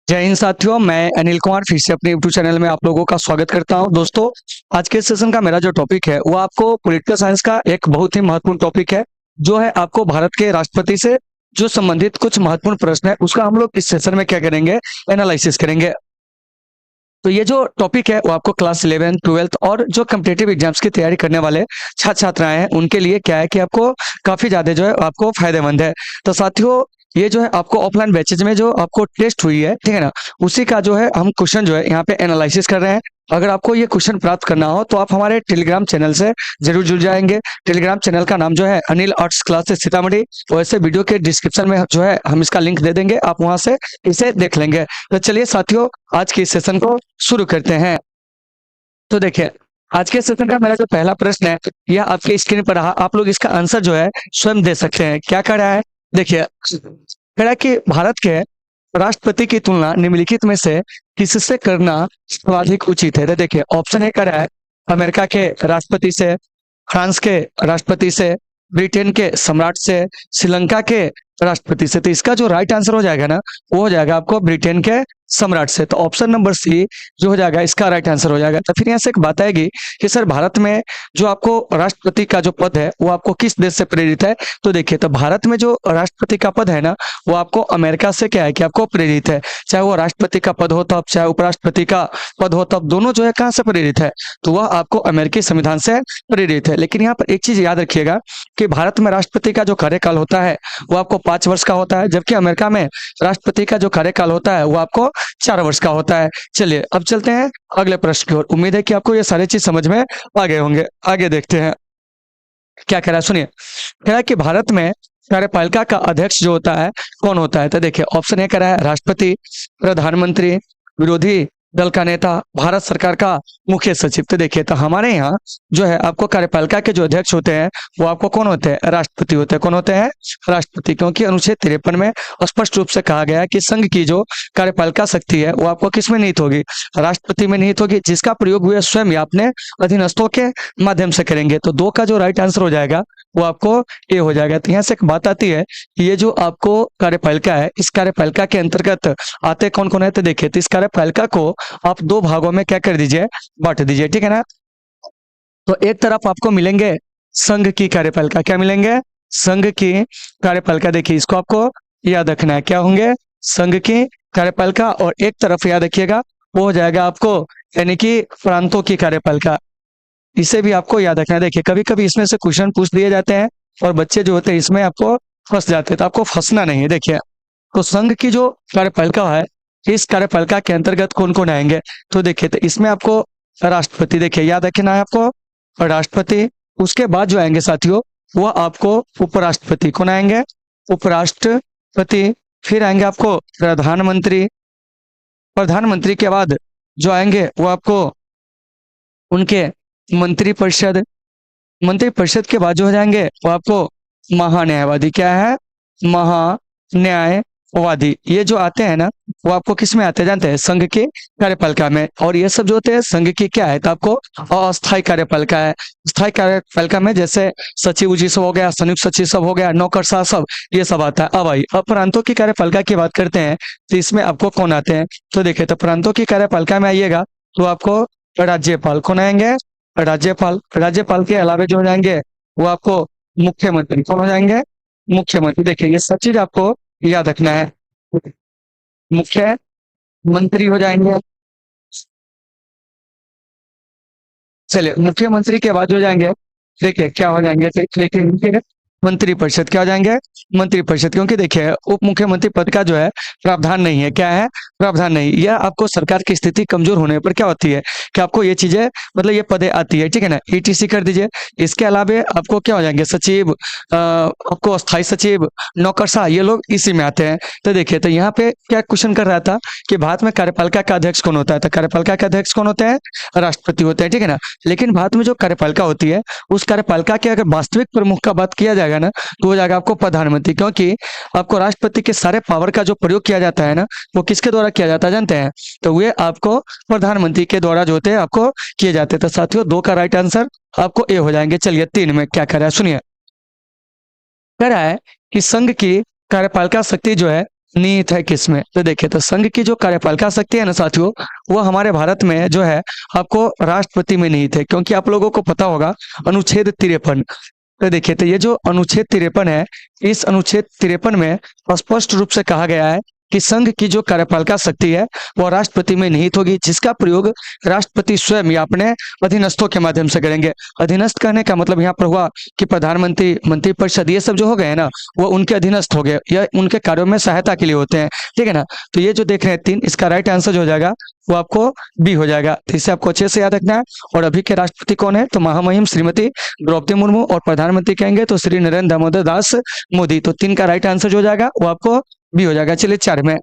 जय हिंद साथियों, मैं अनिल कुमार फिर से अपने यूट्यूब चैनल में आप लोगों का स्वागत करता हूं। दोस्तों, आज के सेशन का मेरा जो टॉपिक है वो आपको पॉलिटिकल साइंस का एक बहुत ही महत्वपूर्ण टॉपिक है, जो है आपको भारत के राष्ट्रपति से जो संबंधित कुछ महत्वपूर्ण प्रश्न है उसका हम लोग इस सेशन में क्या करेंगे, एनालिसिस करेंगे। तो ये जो टॉपिक है वो आपको क्लास 11, 12 और जो कम्पिटेटिव एग्जाम्स की तैयारी करने वाले छात्र छात्राएं हैं उनके लिए क्या है कि आपको काफी ज्यादा जो है आपको फायदेमंद है। तो साथियों, ये जो है आपको ऑफलाइन बैचेज में जो आपको टेस्ट हुई है, ठीक है ना, उसी का जो है हम क्वेश्चन जो है यहाँ पे एनालिसिस कर रहे हैं। अगर आपको ये क्वेश्चन प्राप्त करना हो तो आप हमारे टेलीग्राम चैनल से जरूर जुड़ जाएंगे। टेलीग्राम चैनल का नाम जो है अनिल आर्ट्स क्लासेस सीतामढ़ी। वैसे वीडियो के डिस्क्रिप्शन में जो है हम इसका लिंक दे देंगे, आप वहां से इसे देख लेंगे। तो चलिए साथियों, आज के इस सेशन को शुरू करते हैं। तो देखिए, आज के सेशन का मेरा जो पहला प्रश्न है यह आपके स्क्रीन पर रहा। आप लोग इसका आंसर जो है स्वयं दे सकते हैं। क्या कह रहा है, देखिए, कह रहा है कि भारत के राष्ट्रपति की तुलना निम्नलिखित में से किससे करना सर्वाधिक उचित है। तो देखिए, ऑप्शन ए कह रहा है अमेरिका के राष्ट्रपति से, फ्रांस के राष्ट्रपति से, ब्रिटेन के सम्राट से, श्रीलंका के राष्ट्रपति से। तो इसका जो राइट आंसर हो जाएगा ना, वो हो जाएगा आपको ब्रिटेन के सम्राट से। तो ऑप्शन नंबर सी जो हो जाएगा इसका राइट आंसर हो जाएगा। तो फिर यहाँ से एक बात आएगी कि सर भारत में जो आपको राष्ट्रपति का जो पद है वो आपको किस देश से प्रेरित है। तो देखिए, तो भारत में जो राष्ट्रपति का पद है ना, वो आपको अमेरिका से क्या है कि आपको प्रेरित है। चाहे वो राष्ट्रपति का पद हो तब, चाहे उपराष्ट्रपति का पद हो तब, दोनों जो है कहाँ से प्रेरित है, तो वह आपको अमेरिकी संविधान से प्रेरित है। लेकिन यहाँ पर एक चीज याद रखिएगा कि भारत में राष्ट्रपति का जो कार्यकाल होता है वो आपको 5 वर्ष का होता है, जबकि अमेरिका में राष्ट्रपति का जो कार्यकाल होता है वो आपको 4 वर्ष का होता है। चलिए अब चलते हैं अगले प्रश्न की ओर। उम्मीद है कि आपको ये सारी चीज समझ में आ गए होंगे। आगे देखते हैं क्या कह रहा है, सुनिए। कह रहा है कि भारत में कार्यपालिका का अध्यक्ष जो होता है कौन होता है। तो देखिए, ऑप्शन ए कह रहा है राष्ट्रपति, प्रधानमंत्री, विरोधी दल का नेता, भारत सरकार का मुख्य सचिव। तो देखिए, तो हमारे यहाँ जो है आपको कार्यपालिका के जो अध्यक्ष होते हैं वो आपको कौन होते हैं, राष्ट्रपति होते हैं। कौन होते हैं, राष्ट्रपति। क्योंकि अनुच्छेद 53 में स्पष्ट रूप से कहा गया है कि संघ की जो कार्यपालिका शक्ति है वो आपको किस में निहित होगी, राष्ट्रपति में निहित होगी, जिसका प्रयोग हुए स्वयं या अपने अधीनस्थों के माध्यम से करेंगे। तो दो का जो राइट आंसर हो जाएगा वो आपको ए हो जाएगा। तो यहाँ से एक बात आती है कि ये जो आपको कार्यपालिका है, इस कार्यपालिका के अंतर्गत आते कौन कौन है। तो देखिए, तो इस कार्यपालिका को आप दो भागों में क्या कर दीजिए, बांट दीजिए, ठीक है ना। तो एक तरफ आपको मिलेंगे संघ की कार्यपालिका, क्या मिलेंगे, संघ की कार्यपालिका। देखिए, इसको आपको याद रखना है, क्या होंगे, संघ की कार्यपालिका। और एक तरफ याद रखिएगा वो हो जाएगा आपको यानी कि प्रांतों की कार्यपालिका। इसे भी आपको याद रखना है। देखिए, कभी कभी इसमें से क्वेश्चन पूछ दिए जाते हैं और बच्चे जो होते हैं इसमें आपको फंस जाते हैं, तो आपको फंसना नहीं है। देखिए, तो संघ की जो कार्यपालिका है, इस कार्यपालिका के अंतर्गत कौन कौन आएंगे। तो देखिए, तो इसमें आपको राष्ट्रपति, देखिए याद रखना है आपको राष्ट्रपति। उसके बाद जो आएंगे साथियों वह आपको उपराष्ट्रपति। कौन आएंगे, उपराष्ट्रपति। फिर आएंगे आपको प्रधानमंत्री। प्रधानमंत्री के बाद जो आएंगे वो आपको उनके मंत्रिपरिषद। मंत्रिपरिषद के बाद जो हो जाएंगे वो आपको महान्यायवादी। क्या है, महान्यायवादी। ये जो आते हैं ना वो आपको किस में आते हैं जानते हैं, संघ की कार्यपालिका में। और ये सब जो होते हैं संघ की क्या है, तो आपको अस्थायी कार्यपालिका है। स्थायी कार्यपालिका में जैसे सचिव जी सब हो गया, संयुक्त सचिव सब हो गया, नौकरशाह सब, ये सब आता है। अब आई अब प्रांतों की कार्यपालिका की बात करते हैं, तो इसमें आपको कौन आते हैं। तो देखिए, तो प्रांतों की कार्यपालिका में आइएगा तो आपको राज्यपाल। कौन आएंगे, राज्यपाल। राज्यपाल के अलावा जो हो जाएंगे वो आपको मुख्यमंत्री। कौन हो जाएंगे, मुख्यमंत्री। देखिए, ये सब चीज आपको याद रखना है। मुख्यमंत्री हो जाएंगे। चलिए, मुख्यमंत्री के बाद हो जाएंगे, देखिए क्या हो जाएंगे, देखिए मंत्रिपरिषद। क्या हो जाएंगे, मंत्रिपरिषद। क्योंकि देखिए, उप मुख्यमंत्री पद का जो है प्रावधान नहीं है। क्या है, प्रावधान नहीं। यह आपको सरकार की स्थिति कमजोर होने पर क्या होती है कि आपको ये चीजें मतलब ये पदे आती है, ठीक है ना, ईटीसी कर दीजिए। इसके अलावा आपको क्या हो जाएंगे, सचिव, आपको स्थायी सचिव, नौकरशाह, ये लोग इसी में आते हैं। तो देखिए, तो यहाँ पे क्या क्वेश्चन कर रहा था कि भारत में कार्यपालिका का अध्यक्ष कौन होता है। तो कार्यपालिका का अध्यक्ष कौन होते हैं, राष्ट्रपति होते हैं, ठीक है ना। लेकिन भारत में जो कार्यपालिका होती है उस कार्यपालिका के अगर वास्तविक प्रमुख का बात किया जाएगा ना तो हो जाएगा आपको प्रधानमंत्री। क्योंकि आपको राष्ट्रपति के सारे पावर का जो प्रयोग किया जाता है ना वो किसके द्वारा किया जाता है जानते हैं, तो वे आपको प्रधानमंत्री के द्वारा जो होते हैं आपको किए जाते हैं। तो साथियों, दो का राइट आंसर आपको ए हो जाएंगे। चलिए, तीन में क्या कर रहा है सुनिए। कह रहा है कि संघ की कार्यपालिका शक्ति जो है निहित है किसमें? तो देखिए, तो संघ की जो कार्यपालिका शक्ति है ना साथियों, वो हमारे भारत में जो है आपको राष्ट्रपति में निहित है, क्योंकि आप लोगों को पता होगा अनुच्छेद 53। तो देखिए, तो ये जो अनुच्छेद 53 है, इस अनुच्छेद 53 में स्पष्ट रूप से कहा गया है कि संघ की जो कार्यपालिका शक्ति है वह राष्ट्रपति में निहित होगी, जिसका प्रयोग राष्ट्रपति स्वयं या अपने अधीनस्थों के माध्यम से करेंगे। अधीनस्थ कहने का मतलब यहाँ पर हुआ कि प्रधानमंत्री, मंत्रिपरिषद, ये सब जो हो गए हैं ना, वो उनके अधीनस्थ हो गए, या उनके कार्यों में सहायता के लिए होते हैं। ठीक है ना? तो ये जो देख रहे हैं 3, इसका राइट आंसर जो हो जाएगा वो आपको बी हो जाएगा। तो इसे आपको अच्छे से याद रखना है। और अभी के राष्ट्रपति कौन है? तो महामहिम श्रीमती द्रौपदी मुर्मू, और प्रधानमंत्री कहेंगे तो श्री नरेंद्र दामोदर दास मोदी। तो 3 का राइट आंसर जो हो जाएगा वो आपको बी हो जाएगा। चलिए 4 में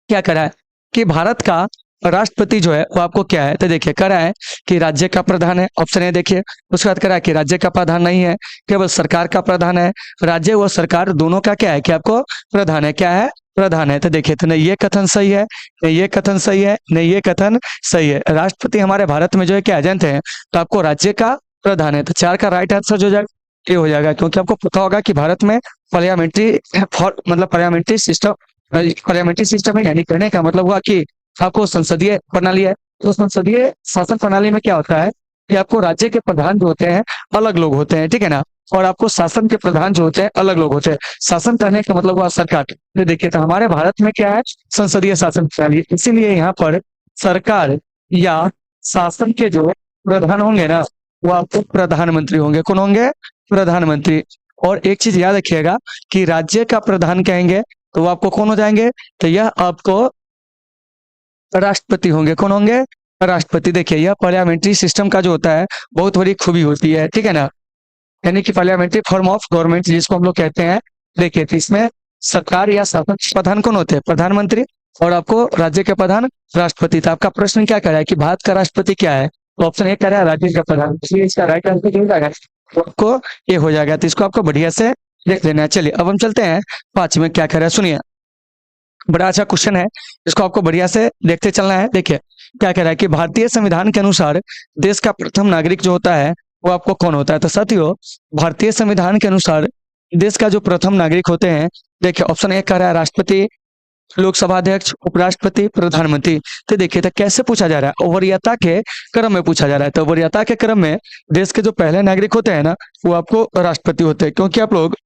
क्या करा है कि भारत का राष्ट्रपति जो है वो आपको क्या है? तो देखिए, करा है कि राज्य का प्रधान है, ऑप्शन ए देखिए। उसके बाद करा है कि राज्य का प्रधान नहीं है, केवल सरकार का प्रधान है। राज्य व सरकार दोनों का क्या है कि आपको प्रधान है। क्या है? प्रधान है। तो देखिए, तो नहीं ये कथन सही है, नहीं ये कथन सही है, नहीं ये कथन सही है। राष्ट्रपति हमारे भारत में जो है क्या जानते हैं? तो आपको राज्य का प्रधान है। तो 4 का राइट आंसर जो हो जाएगा ये हो जाएगा, क्योंकि आपको पता होगा कि भारत में पार्लियामेंट्री मतलब पार्लियामेंट्री सिस्टम है, यानी कहने का मतलब हुआ कि आपको संसदीय प्रणाली है। तो संसदीय शासन प्रणाली में क्या होता है कि आपको राज्य के प्रधान जो होते हैं अलग लोग होते हैं, ठीक है ना, और आपको शासन के प्रधान जो होते हैं अलग लोग होते हैं। शासन करने का मतलब हुआ सरकार। तो देखिए, तो हमारे भारत में क्या है? संसदीय शासन प्रणाली। इसीलिए यहाँ पर सरकार या शासन के जो प्रधान होंगे ना, वो आपको प्रधानमंत्री होंगे। कौन होंगे? प्रधानमंत्री। और एक चीज याद रखिएगा कि राज्य का प्रधान कहेंगे तो वो आपको कौन हो जाएंगे? तो यह आपको राष्ट्रपति होंगे। कौन होंगे? राष्ट्रपति। देखिए, यह पार्लियामेंट्री सिस्टम का जो होता है बहुत बड़ी खूबी होती है, ठीक है ना, यानी कि पार्लियामेंट्री फॉर्म ऑफ गवर्नमेंट जिसको हम लोग कहते हैं। देखिए, तो इसमें सरकार या शासन के प्रधान कौन होते हैं? प्रधानमंत्री। और आपको राज्य के प्रधान राष्ट्रपति। तो आपका प्रश्न क्या कर रहा है कि भारत का राष्ट्रपति क्या है? तो ऑप्शन ए कह रहा है राज्य का प्रधान, इसलिए इसका राइट आंसर क्या हो जाएगा? तो आपको ये हो जाएगा। तो इसको आपको बढ़िया से देख लेना है। चलिए अब हम चलते हैं 5 में क्या कह रहा है, सुनिए। बड़ा अच्छा क्वेश्चन है, इसको आपको बढ़िया से देखते चलना है। देखिए क्या कह रहा है कि भारतीय संविधान के अनुसार देश का प्रथम नागरिक जो होता है वो आपको कौन होता है? तो साथियों, भारतीय संविधान के अनुसार देश का जो प्रथम नागरिक होते हैं, देखिए ऑप्शन ए कह रहा है राष्ट्रपति, लोकसभा अध्यक्ष, उपराष्ट्रपति, प्रधानमंत्री। तो देखिए, तो कैसे पूछा जा रहा है? वरीयता के क्रम में पूछा जा रहा है। तो वरीयता के क्रम में देश के जो पहले नागरिक होते हैं ना, वो आपको राष्ट्रपति होते हैं। क्योंकि आप लोग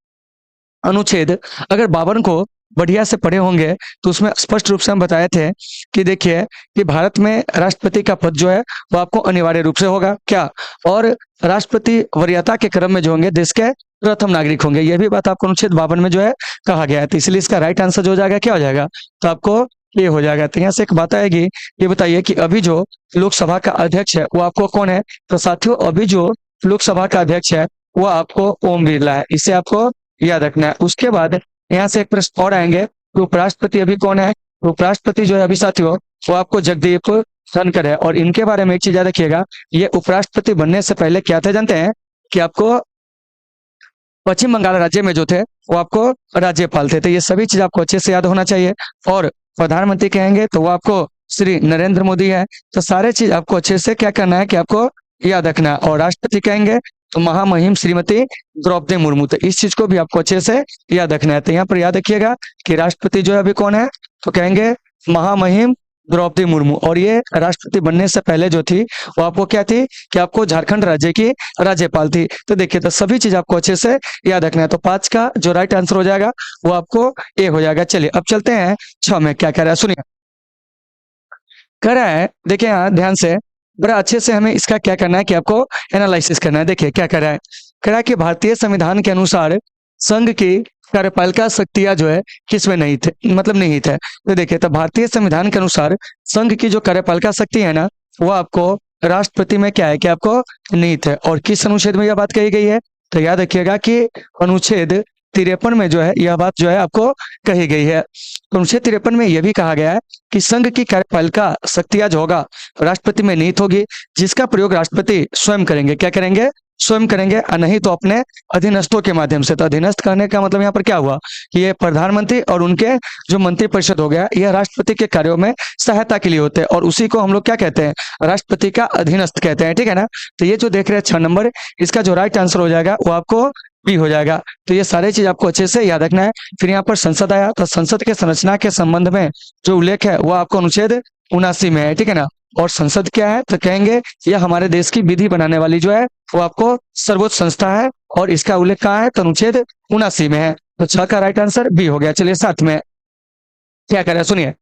अनुच्छेद अगर 52 को बढ़िया से पढ़े होंगे तो उसमें स्पष्ट रूप से हम बताए थे कि देखिए कि भारत में राष्ट्रपति का पद जो है वो आपको अनिवार्य रूप से होगा क्या, और राष्ट्रपति वरीयता के क्रम में जो होंगे देश के प्रथम नागरिक होंगे। यह भी बात आपको अनुच्छेद 52 में जो है कहा गया है। तो इसलिए इसका राइट आंसर जो हो जाएगा क्या हो जाएगा? तो आपको ये हो जाएगा। तो यहाँ से एक बात आएगी, ये बताइए कि अभी जो लोकसभा का अध्यक्ष है वो आपको कौन है? तो साथियों, अभी जो लोकसभा का अध्यक्ष है वो आपको ओम बिरला है, इसे आपको याद रखना है। उसके बाद यहाँ से एक प्रश्न और आएंगे, तो उपराष्ट्रपति अभी कौन है? तो उपराष्ट्रपति जो है अभी साथियों वो आपको जगदीप धनखड़ है। और इनके बारे में एक चीज याद रखिएगा, ये उपराष्ट्रपति बनने से पहले क्या थे जानते हैं? कि आपको पश्चिम बंगाल राज्य में जो थे वो आपको राज्यपाल थे। तो ये सभी चीज आपको अच्छे से याद होना चाहिए। और प्रधानमंत्री कहेंगे तो वो आपको श्री नरेंद्र मोदी है। तो सारे चीज आपको अच्छे से क्या करना है कि आपको याद रखना है। और राष्ट्रपति कहेंगे तो महामहिम श्रीमती द्रौपदी मुर्मू। तो इस चीज को भी आपको अच्छे से याद रखना है। तो यहाँ पर याद रखिएगा कि राष्ट्रपति जो है अभी कौन है? तो कहेंगे महामहिम द्रौपदी मुर्मू। और ये राष्ट्रपति बनने से पहले जो थी वो आपको क्या थी कि आपको झारखंड राज्य की राज्यपाल थी। तो देखिए, तो सभी चीज आपको अच्छे से याद रखना है। तो 5 का जो राइट आंसर हो जाएगा वो आपको ए हो जाएगा। चलिए अब चलते हैं 6 में क्या कह रहा है, सुनिए। कह रहा है, देखिए यहाँ ध्यान से, बड़ा अच्छे से हमें इसका क्या करना है कि आपको एनालिसिस करना है। देखिए क्या कह रहा है, कह रहा है कि भारतीय संविधान के अनुसार संघ की कार्यपालिका शक्तियां जो है किसमें नहीं थे, मतलब नहीं थे। तो देखिए, तो भारतीय संविधान के अनुसार संघ की जो कार्यपालिका शक्ति है ना, वो आपको राष्ट्रपति में क्या है कि आपको नहीं थे। और किस अनुच्छेद में यह बात कही गई है? तो याद रखिएगा कि अनुच्छेद 53 में जो है यह बात जो है आपको कही गई है। तो अनुच्छेद 53 में यह भी कहा गया है कि संघ की कार्यपालिका शक्तियां जो होगा राष्ट्रपति में निहित होगी, जिसका प्रयोग राष्ट्रपति स्वयं करेंगे। क्या करेंगे? स्वयं करेंगे, और नहीं तो अपने अधीनस्थों के माध्यम से। तो अधीनस्थ करने का मतलब यहाँ पर क्या हुआ कि ये प्रधानमंत्री और उनके जो मंत्रिपरिषद हो गया, यह राष्ट्रपति के कार्यों में सहायता के लिए होते हैं, और उसी को हम लोग क्या कहते हैं? राष्ट्रपति का अधीनस्थ कहते हैं, ठीक है ना। तो ये जो देख रहे हैं 6 नंबर, इसका जो राइट आंसर हो जाएगा वो आपको बी हो जाएगा। तो ये सारे चीज आपको अच्छे से याद रखना है। फिर यहाँ पर संसद आया, तो संसद के संरचना के संबंध में जो उल्लेख है वो आपको अनुच्छेद 79 में है, ठीक है ना। और संसद क्या है, तो कहेंगे यह हमारे देश की विधि बनाने वाली जो है वो आपको सर्वोच्च संस्था है, और इसका उल्लेख कहाँ है, तो अनुच्छेद 79 में है। तो 6 का राइट आंसर बी हो गया। चलिए 7 में क्या कह रहा है सुनिए।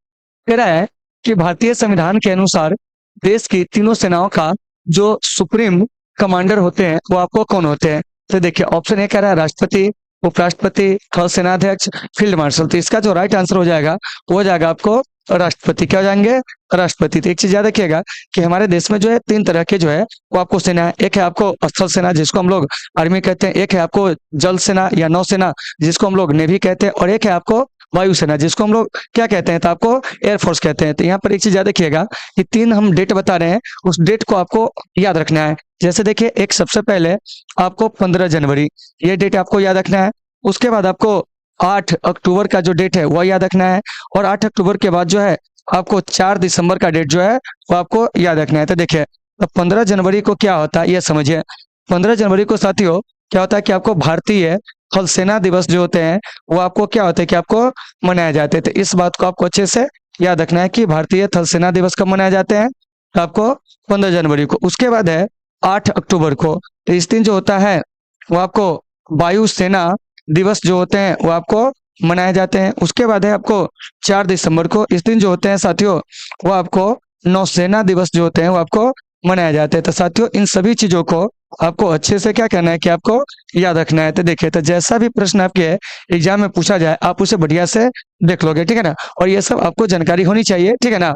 कह रहा है कि भारतीय संविधान के अनुसार देश की तीनों सेनाओं का जो सुप्रीम कमांडर होते हैं वो आपको कौन होते हैं। तो देखिए ऑप्शन ए कह रहा है राष्ट्रपति, उपराष्ट्रपति, थल सेनाध्यक्ष, फील्ड मार्शल। तो इसका जो राइट आंसर हो जाएगा वो हो जाएगा आपको राष्ट्रपति। क्या हो जाएंगे, राष्ट्रपति। तो एक चीज याद रखिएगा कि हमारे देश में जो है 3 तरह के जो है वो आपको सेना है। एक है आपको स्थल सेना जिसको हम लोग आर्मी कहते हैं, एक है आपको जल सेना या नौसेना जिसको हम लोग नेवी कहते हैं, और एक है आपको वायुसेना जिसको हम लोग क्या कहते हैं, तो आपको एयरफोर्स कहते हैं। तो यहाँ पर एक चीज याद रखिएगा कि 3 हम डेट बता रहे हैं, उस डेट को आपको याद रखना है। जैसे देखिए एक सबसे पहले आपको 15 जनवरी, ये डेट आपको याद रखना है। उसके बाद आपको 8 अक्टूबर का जो डेट है वह याद रखना है, और 8 अक्टूबर के बाद जो है आपको 4 दिसंबर का डेट जो है वो आपको याद रखना है। तो देखिए अब 15 जनवरी को क्या होता है ये समझिए। 15 जनवरी को साथियों क्या होता है कि आपको भारतीय थल सेना दिवस जो होते हैं वो आपको क्या होते हैं कि आपको मनाए जाते हैं। तो इस बात को आपको अच्छे से याद रखना है कि भारतीय थल सेना दिवस कब मनाए जाते हैं, तो आपको 15 जनवरी को। उसके बाद है 8 अक्टूबर को, तो इस दिन जो होता है वो आपको वायु सेना दिवस जो होते हैं वो आपको मनाए जाते हैं। उसके बाद है आपको 4 दिसंबर को, इस दिन जो होते हैं साथियों वो आपको नौसेना दिवस जो होते हैं वो आपको मनाए जाते हैं। तो साथियों इन सभी चीजों को आपको अच्छे से क्या करना है कि आपको याद रखना है। तो देखिए तो जैसा भी प्रश्न आपके एग्जाम में पूछा जाए आप उसे बढ़िया से देख लोगे, ठीक है ना। और ये सब आपको जानकारी होनी चाहिए, ठीक है ना,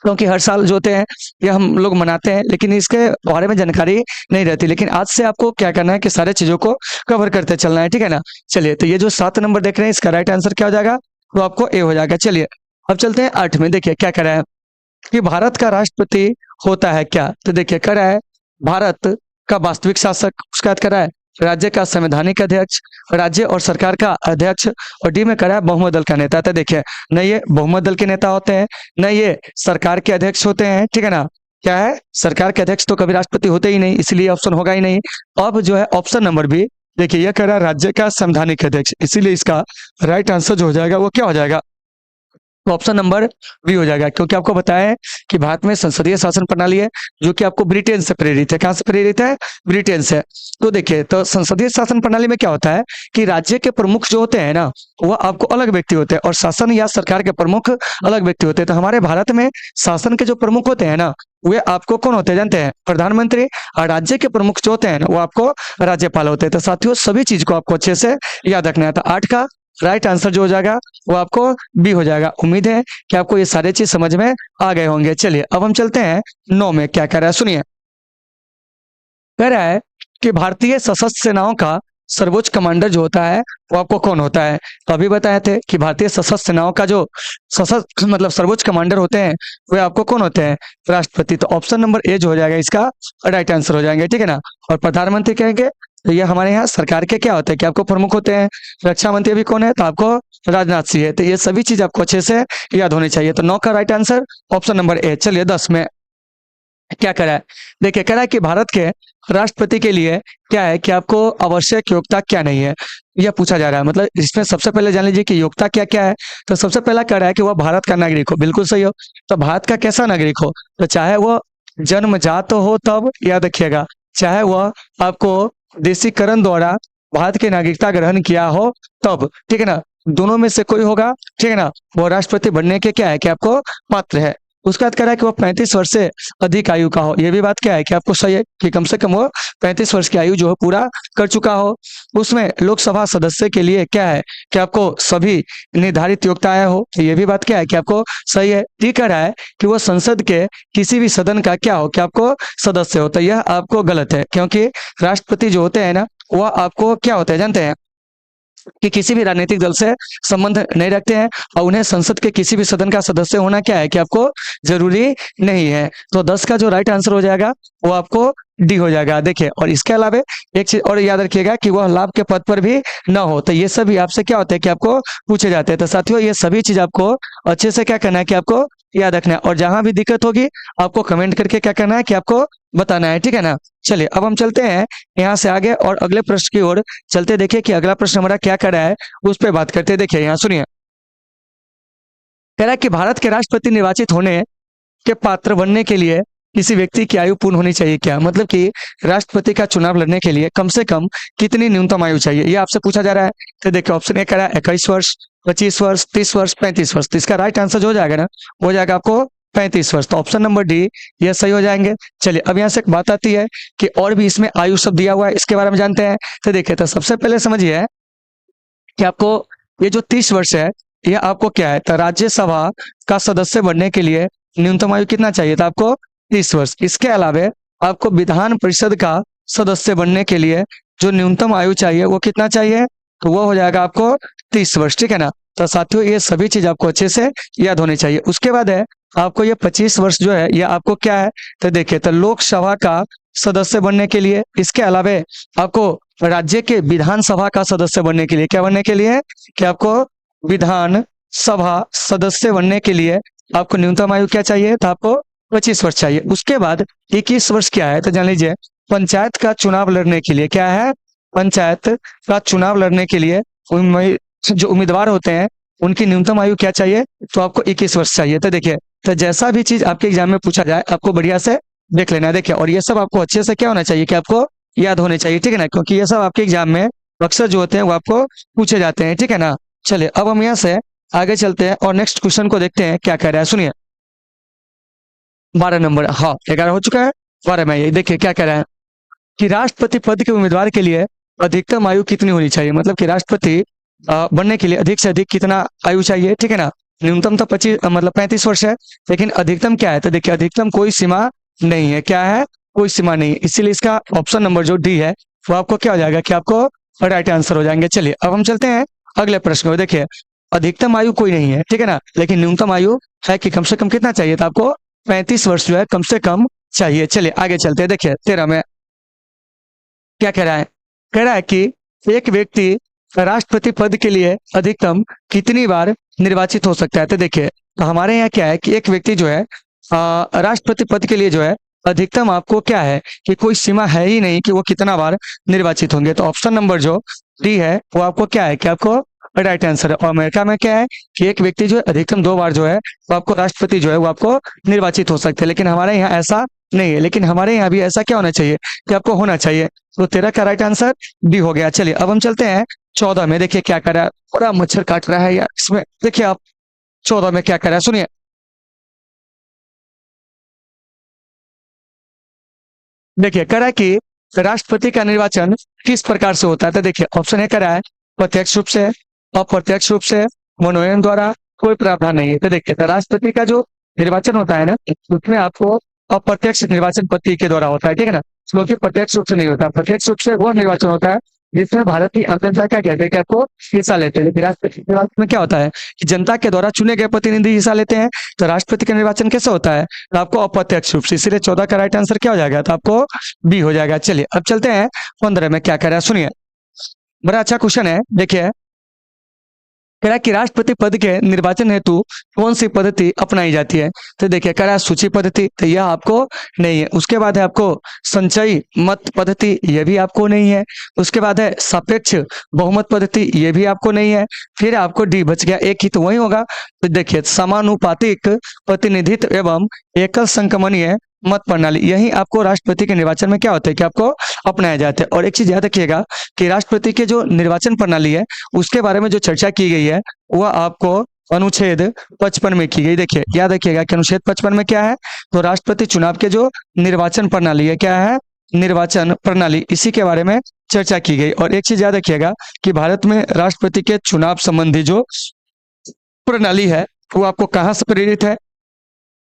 क्योंकि हर साल जो होते हैं ये हम लोग मनाते हैं लेकिन इसके बारे में जानकारी नहीं रहती। लेकिन आज से आपको क्या करना है कि सारे चीजों को कवर करते चलना है, ठीक है ना। चलिए तो ये जो 7 नंबर देख रहे हैं इसका राइट आंसर क्या हो जाएगा, तो आपको ए हो जाएगा। चलिए अब चलते हैं 8 में। देखिए क्या कह रहा है कि भारत का राष्ट्रपति होता है क्या। तो देखिए कह रहा है भारत का वास्तविक शासक, उसका बाद कह रहा है राज्य का संवैधानिक अध्यक्ष, राज्य और सरकार का अध्यक्ष, और डी में कह रहा है बहुमत दल का नेता। तो देखिए न ये बहुमत दल के नेता होते हैं, न ये सरकार के अध्यक्ष होते हैं, ठीक है ना। क्या है, सरकार के अध्यक्ष तो कभी राष्ट्रपति होते ही नहीं, इसलिए ऑप्शन होगा ही नहीं। अब जो है ऑप्शन नंबर बी, देखिए यह कह रहा है राज्य का संवैधानिक अध्यक्ष, इसीलिए इसका राइट आंसर जो हो जाएगा वो क्या हो जाएगा, तो ऑप्शन नंबर बी हो जाएगा। क्योंकि आपको बताया है कि भारत में संसदीय शासन प्रणाली है जो कि आपको ब्रिटेन से प्रेरित है। कहां से प्रेरित है, ब्रिटेन से। तो देखिए तो संसदीय शासन प्रणाली में क्या होता है कि राज्य के प्रमुख जो होते हैं ना वह आपको अलग व्यक्ति होते हैं, और शासन या सरकार के प्रमुख अलग व्यक्ति होते हैं। तो हमारे भारत में शासन के जो प्रमुख होते हैं ना वे आपको कौन होते हैं जानते हैं, प्रधानमंत्री। और राज्य के प्रमुख जो होते हैं ना वो आपको राज्यपाल होते हैं। तो साथियों सभी चीज को आपको अच्छे से याद रखना है। तो 8 का राइट आंसर जो हो जाएगा वो आपको बी हो जाएगा। उम्मीद है कि आपको ये सारे चीज समझ में आ गए होंगे। चलिए अब हम चलते हैं 9 में। क्या कह रहा है सुनिए। कह रहा है कि भारतीय सशस्त्र सेनाओं का सर्वोच्च कमांडर जो होता है वो आपको कौन होता है। तो अभी बताए थे कि भारतीय सशस्त्र सेनाओं का जो सशस्त्र मतलब सर्वोच्च कमांडर होते हैं वे आपको कौन होते हैं, राष्ट्रपति। तो ऑप्शन नंबर ए जो हो जाएगा इसका राइट आंसर हो जाएंगे, ठीक है ना। और प्रधानमंत्री कहेंगे तो ये हमारे यहाँ सरकार के क्या होते हैं कि आपको प्रमुख होते हैं। रक्षा मंत्री भी कौन है, तो आपको राजनाथ सिंह है। तो ये सभी चीज आपको अच्छे से याद होनी चाहिए। तो 9 का right answer option number A. चलिए 10 में क्या करा है, देखिए कह रहा है कि भारत के राष्ट्रपति के लिए क्या है कि आपको आवश्यक योग्यता क्या नहीं है, यह पूछा जा रहा है। मतलब इसमें सबसे पहले जान लीजिए कि योग्यता क्या क्या है। तो सबसे पहला कह रहा है कि वह भारत का नागरिक हो, बिल्कुल सही हो। तो भारत का कैसा नागरिक हो, तो चाहे वह जन्मजात हो तब, याद रखिएगा, चाहे वह आपको देशीकरण द्वारा भारत की नागरिकता ग्रहण किया हो तब, ठीक है ना, दोनों में से कोई होगा, ठीक है ना, वो राष्ट्रपति बनने के क्या है कि आपको पात्र है। उसके बाद कह रहा है कि वो 35 वर्ष से अधिक आयु का हो, ये भी बात क्या है कि आपको सही है कि कम से कम वो 35 वर्ष की आयु जो है पूरा कर चुका हो। उसमें लोकसभा सदस्य के लिए क्या है कि आपको सभी निर्धारित योग्यताएं हो, ये भी बात क्या है कि आपको सही है। ये कह रहा है कि वो संसद के किसी भी सदन का क्या हो कि आपको सदस्य हो, तो यह आपको गलत है। क्योंकि राष्ट्रपति जो होते हैं ना वह आपको क्या होते हैं जानते हैं कि किसी भी राजनीतिक दल से संबंध नहीं रखते हैं, और उन्हें संसद के किसी भी सदन का सदस्य होना क्या है कि आपको जरूरी नहीं है। तो 10 का जो राइट आंसर हो जाएगा वो आपको डी हो जाएगा। देखिए और इसके अलावा एक चीज और याद रखिएगा कि वह लाभ के पद पर भी न हो। तो ये सभी आपसे क्या होते हैं कि आपको पूछे जाते हैं। तो साथियों ये सभी चीज आपको अच्छे से क्या करना है कि आपको याद रखना है। और जहां भी दिक्कत होगी आपको कमेंट करके क्या करना है कि आपको बताना है, ठीक है ना। चलिए अब हम चलते हैं यहाँ से आगे और अगले प्रश्न की ओर चलते। देखिए कि अगला प्रश्न हमारा क्या कर रहा है, उस पर बात करते हैं। देखिए यहाँ सुनिए, कह रहा है कि भारत के राष्ट्रपति निर्वाचित होने के पात्र बनने के लिए किसी व्यक्ति की आयु पूर्ण होनी चाहिए क्या? मतलब कि राष्ट्रपति का चुनाव लड़ने के लिए कम से कम कितनी न्यूनतम आयु चाहिए, ये आपसे पूछा जा रहा है। तो देखिए ऑप्शन ए कह रहा है 21 वर्ष, 25 वर्ष, 30 वर्ष, 35 वर्ष। तो इसका राइट आंसर जो हो जाएगा ना, हो जाएगा आपको 35 वर्ष। तो ऑप्शन नंबर डी ये सही हो जाएंगे। चलिए अब यहाँ से एक बात आती है कि और भी इसमें आयु शब्द दिया हुआ है, इसके बारे में जानते हैं। तो देखिए, तो सबसे पहले समझिए कि आपको ये जो 30 वर्ष है, ये आपको क्या है, तो राज्यसभा का सदस्य बनने के लिए न्यूनतम आयु कितना चाहिए था आपको? 30 वर्ष। इसके अलावा आपको विधान परिषद का सदस्य बनने के लिए जो न्यूनतम आयु चाहिए वो कितना चाहिए, तो वो हो जाएगा आपको 30 वर्ष, ठीक है ना। तो साथियों ये सभी चीज आपको अच्छे से याद होनी चाहिए। उसके बाद है आपको ये 25 वर्ष जो है ये आपको क्या है, तो देखिए, तो लोकसभा का सदस्य बनने के लिए, इसके अलावा आपको राज्य के विधानसभा का सदस्य बनने के लिए, क्या बनने के लिए, कि आपको विधान सभा सदस्य बनने के लिए आपको न्यूनतम आयु क्या चाहिए, तो आपको 25 वर्ष चाहिए। उसके बाद 21 वर्ष क्या है, तो जान लीजिए पंचायत का चुनाव लड़ने के लिए, क्या है, पंचायत का चुनाव लड़ने के लिए जो उम्मीदवार होते हैं उनकी न्यूनतम आयु क्या चाहिए, तो आपको 21 वर्ष चाहिए। तो देखिए, तो जैसा भी चीज आपके एग्जाम में पूछा जाए आपको बढ़िया से देख लेना है। देखिए, और ये सब आपको अच्छे से क्या होना चाहिए, कि आपको याद होने चाहिए, ठीक है ना, क्योंकि ये सब आपके एग्जाम में अक्सर जो होते हैं वो आपको पूछे जाते हैं, ठीक है ना। चलिए अब हम यहाँ से आगे चलते हैं और नेक्स्ट क्वेश्चन को देखते हैं क्या कह रहा है। सुनिए 12 नंबर, हाँ 11 हो चुका है, 12 में ये देखिए क्या कह रहा है कि राष्ट्रपति पद के उम्मीदवार के लिए अधिकतम आयु कितनी होनी चाहिए। मतलब कि राष्ट्रपति बनने के लिए अधिक से अधिक कितना आयु चाहिए, ठीक है ना। न्यूनतम तो 35 वर्ष है, लेकिन अधिकतम क्या है, तो देखिए अधिकतम कोई सीमा नहीं है, क्या है, कोई सीमा नहीं है। इसीलिए इसका ऑप्शन नंबर जो डी है वो आपको क्या हो जाएगा, कि आपको राइट आंसर हो जाएंगे। चलिए अब हम चलते हैं अगले प्रश्न को। देखिए अधिकतम आयु कोई नहीं है, ठीक है ना, लेकिन न्यूनतम आयु है कि कम से कम कितना चाहिए था आपको, 35 वर्ष जो है कम से कम चाहिए। चलिए आगे चलते हैं। देखिए 13 में क्या कह रहा है, कह रहा है कि एक व्यक्ति राष्ट्रपति पद के लिए अधिकतम कितनी बार निर्वाचित हो सकता है। तो देखिए, तो हमारे यहाँ क्या है कि एक व्यक्ति जो है राष्ट्रपति पद के लिए जो है अधिकतम आपको क्या है, कि कोई सीमा है ही नहीं कि वो कितना बार निर्वाचित होंगे। तो ऑप्शन नंबर जो डी है वो आपको क्या है, कि आपको राइट आंसर है। और अमेरिका में क्या है कि एक व्यक्ति जो है अधिकतम 2 बार जो है वो आपको राष्ट्रपति जो है वो आपको निर्वाचित हो सकते हैं, लेकिन हमारे यहाँ ऐसा नहीं है। लेकिन हमारे यहाँ भी ऐसा क्या होना चाहिए, कि आपको होना चाहिए। तो 13 का राइट आंसर डी हो गया। चलिए अब हम चलते हैं 14 में। देखिए क्या कर रहा है, बड़ा मच्छर काट रहा है यार इसमें। देखिए आप 14 में क्या कर रहा है, सुनिए। देखिए कह रहा है कि राष्ट्रपति का निर्वाचन किस प्रकार से होता है। तो देखिए ऑप्शन ए कह रहा है प्रत्यक्ष रूप से, अप्रत्यक्ष रूप से, मनोनयन द्वारा, कोई प्रावधान नहीं है। तो देखिए, तो राष्ट्रपति का जो निर्वाचन होता है ना, उसमें आपको अप्रत्यक्ष निर्वाचन पद्धति के द्वारा होता है, ठीक है ना, क्योंकि प्रत्यक्ष रूप से नहीं होता। प्रत्यक्ष रूप से वो निर्वाचन होता है जिसमें भारत की आम जनता क्या कहते हैं, कि आपको हिस्सा लेते हैं। लेकिन राष्ट्रपति के निर्वाचन में क्या होता है कि जनता के द्वारा चुने गए प्रतिनिधि हिस्सा लेते हैं। तो राष्ट्रपति का निर्वाचन कैसे होता है, तो आपको अप्रत्यक्ष रूप से। इसीलिए 14 का राइट आंसर क्या हो जाएगा, तो आपको बी हो जाएगा। चलिए अब चलते हैं 15 में क्या कह रहा है, सुनिए। बड़ा अच्छा क्वेश्चन है। देखिए कह रहा है कि राष्ट्रपति पद के निर्वाचन हेतु कौन सी पद्धति अपनाई जाती है। तो देखिए कह रहा है सूची पद्धति, तो यह आपको नहीं है। उसके बाद है आपको संचयी मत पद्धति, यह भी आपको नहीं है। उसके बाद है सापेक्ष बहुमत पद्धति, यह भी आपको नहीं है। फिर आपको डी बच गया, एक ही तो वही होगा। तो देखिए समानुपातिक प्रतिनिधित्व एवं एकल संक्रमणीय मत प्रणाली, यही आपको राष्ट्रपति के निर्वाचन में क्या होता है, कि आपको अपनाया जाता है। और एक चीज याद रखिएगा कि राष्ट्रपति के जो निर्वाचन प्रणाली है उसके बारे में जो चर्चा की गई है वह आपको अनुच्छेद 55 में की गई। देखिए याद रखिएगा कि अनुच्छेद 55 में क्या है, तो राष्ट्रपति चुनाव के जो निर्वाचन प्रणाली है, क्या है, निर्वाचन प्रणाली, इसी के बारे में चर्चा की गई। और एक चीज याद रखिएगा कि भारत में राष्ट्रपति के चुनाव संबंधी जो प्रणाली है वो आपको कहाँ से प्रेरित है,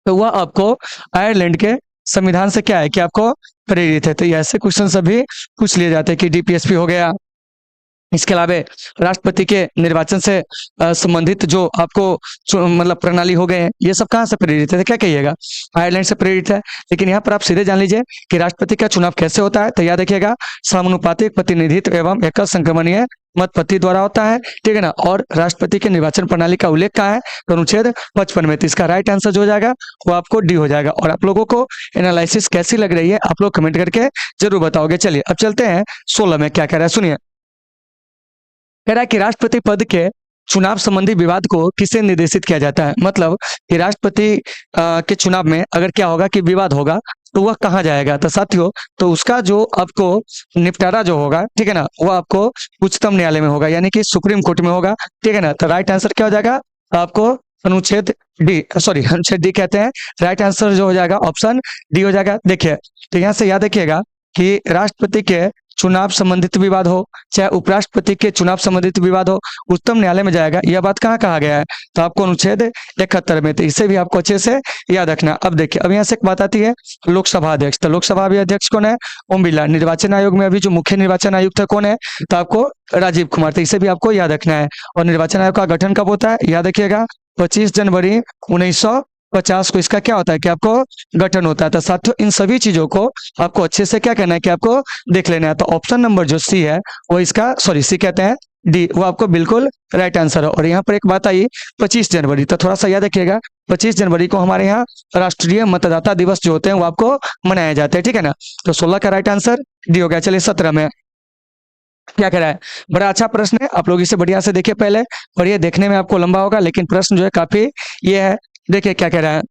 तो वह आपको आयरलैंड के संविधान से क्या है, कि आपको प्रेरित है। तो ये ऐसे क्वेश्चन सभी पूछ लिए जाते हैं कि डीपीएसपी हो गया। इसके अलावा राष्ट्रपति के निर्वाचन से संबंधित जो आपको मतलब प्रणाली हो गए हैं, ये सब कहाँ से प्रेरित है, तो क्या कहिएगा, आयरलैंड से प्रेरित है। लेकिन यहाँ पर आप सीधे जान लीजिए कि राष्ट्रपति का चुनाव कैसे होता है। तो याद रखिएगा समानुपातिक प्रतिनिधित्व एवं एकल संक्रमणीय मतपति द्वारा होता है, ठीक है ना। और राष्ट्रपति के निर्वाचन प्रणाली का उल्लेख कहाँ है, तो अनुच्छेद 55 में। तो इसका राइट आंसर जो हो जाएगा वो आपको डी हो जाएगा। और आप लोगों को एनालिसिस कैसी लग रही है आप लोग कमेंट करके जरूर बताओगे। चलिए अब चलते हैं 16 में, क्या कह रहा है सुनिए। कह रहा है कि राष्ट्रपति पद के चुनाव संबंधी विवाद को किसे निर्देशित किया जाता है। मतलब कि राष्ट्रपति के चुनाव में अगर क्या होगा कि विवाद होगा तो वह कहाँ जाएगा, तो साथियों तो उसका जो आपको निपटारा जो होगा, ठीक है ना, वो आपको उच्चतम न्यायालय में होगा, यानी कि सुप्रीम कोर्ट में होगा, ठीक है ना। तो राइट आंसर क्या हो जाएगा आपको अनुच्छेद डी, सॉरी अनुच्छेद डी कहते हैं। राइट आंसर जो हो जाएगा ऑप्शन डी हो जाएगा। देखिए तो यहाँ से याद रखिएगा कि राष्ट्रपति के चुनाव संबंधित विवाद हो चाहे उपराष्ट्रपति के चुनाव संबंधित विवाद हो, उच्चतम न्यायालय में जाएगा। यह बात कहाँ कहा गया है, तो आपको अनुच्छेद 71 में। तो इसे भी आपको अच्छे से याद रखना। अब देखिए अब यहाँ से एक बात आती है लोकसभा अध्यक्ष। तो लोकसभा अध्यक्ष कौन है, ओम बिरला। निर्वाचन आयोग में अभी जो मुख्य निर्वाचन आयुक्त है कौन है, तो आपको राजीव कुमार। तो इसे भी आपको याद रखना है। और निर्वाचन आयोग का गठन कब होता है, याद रखिएगा 25 जनवरी 1950 को इसका क्या होता है कि आपको गठन होता है। तो साथियों इन सभी चीजों को आपको अच्छे से क्या करना है कि आपको देख लेना है। तो ऑप्शन नंबर जो सी है वो इसका, सॉरी सी कहते हैं डी, वो आपको बिल्कुल राइट आंसर है। और यहाँ पर एक बात आई 25 जनवरी, तो थोड़ा सा याद रखिएगा 25 जनवरी को हमारे यहाँ राष्ट्रीय मतदाता दिवस जो होते हैं वो आपको मनाए जाते हैं, ठीक है ना। तो 16 का राइट आंसर डी हो गया। चलिए 17 में क्या कह रहा है, बड़ा अच्छा प्रश्न है, आप लोग इसे बढ़िया से देखिए पहले। और ये देखने में आपको लंबा होगा लेकिन प्रश्न जो है काफी ये है। देखिए क्या कह रहा है,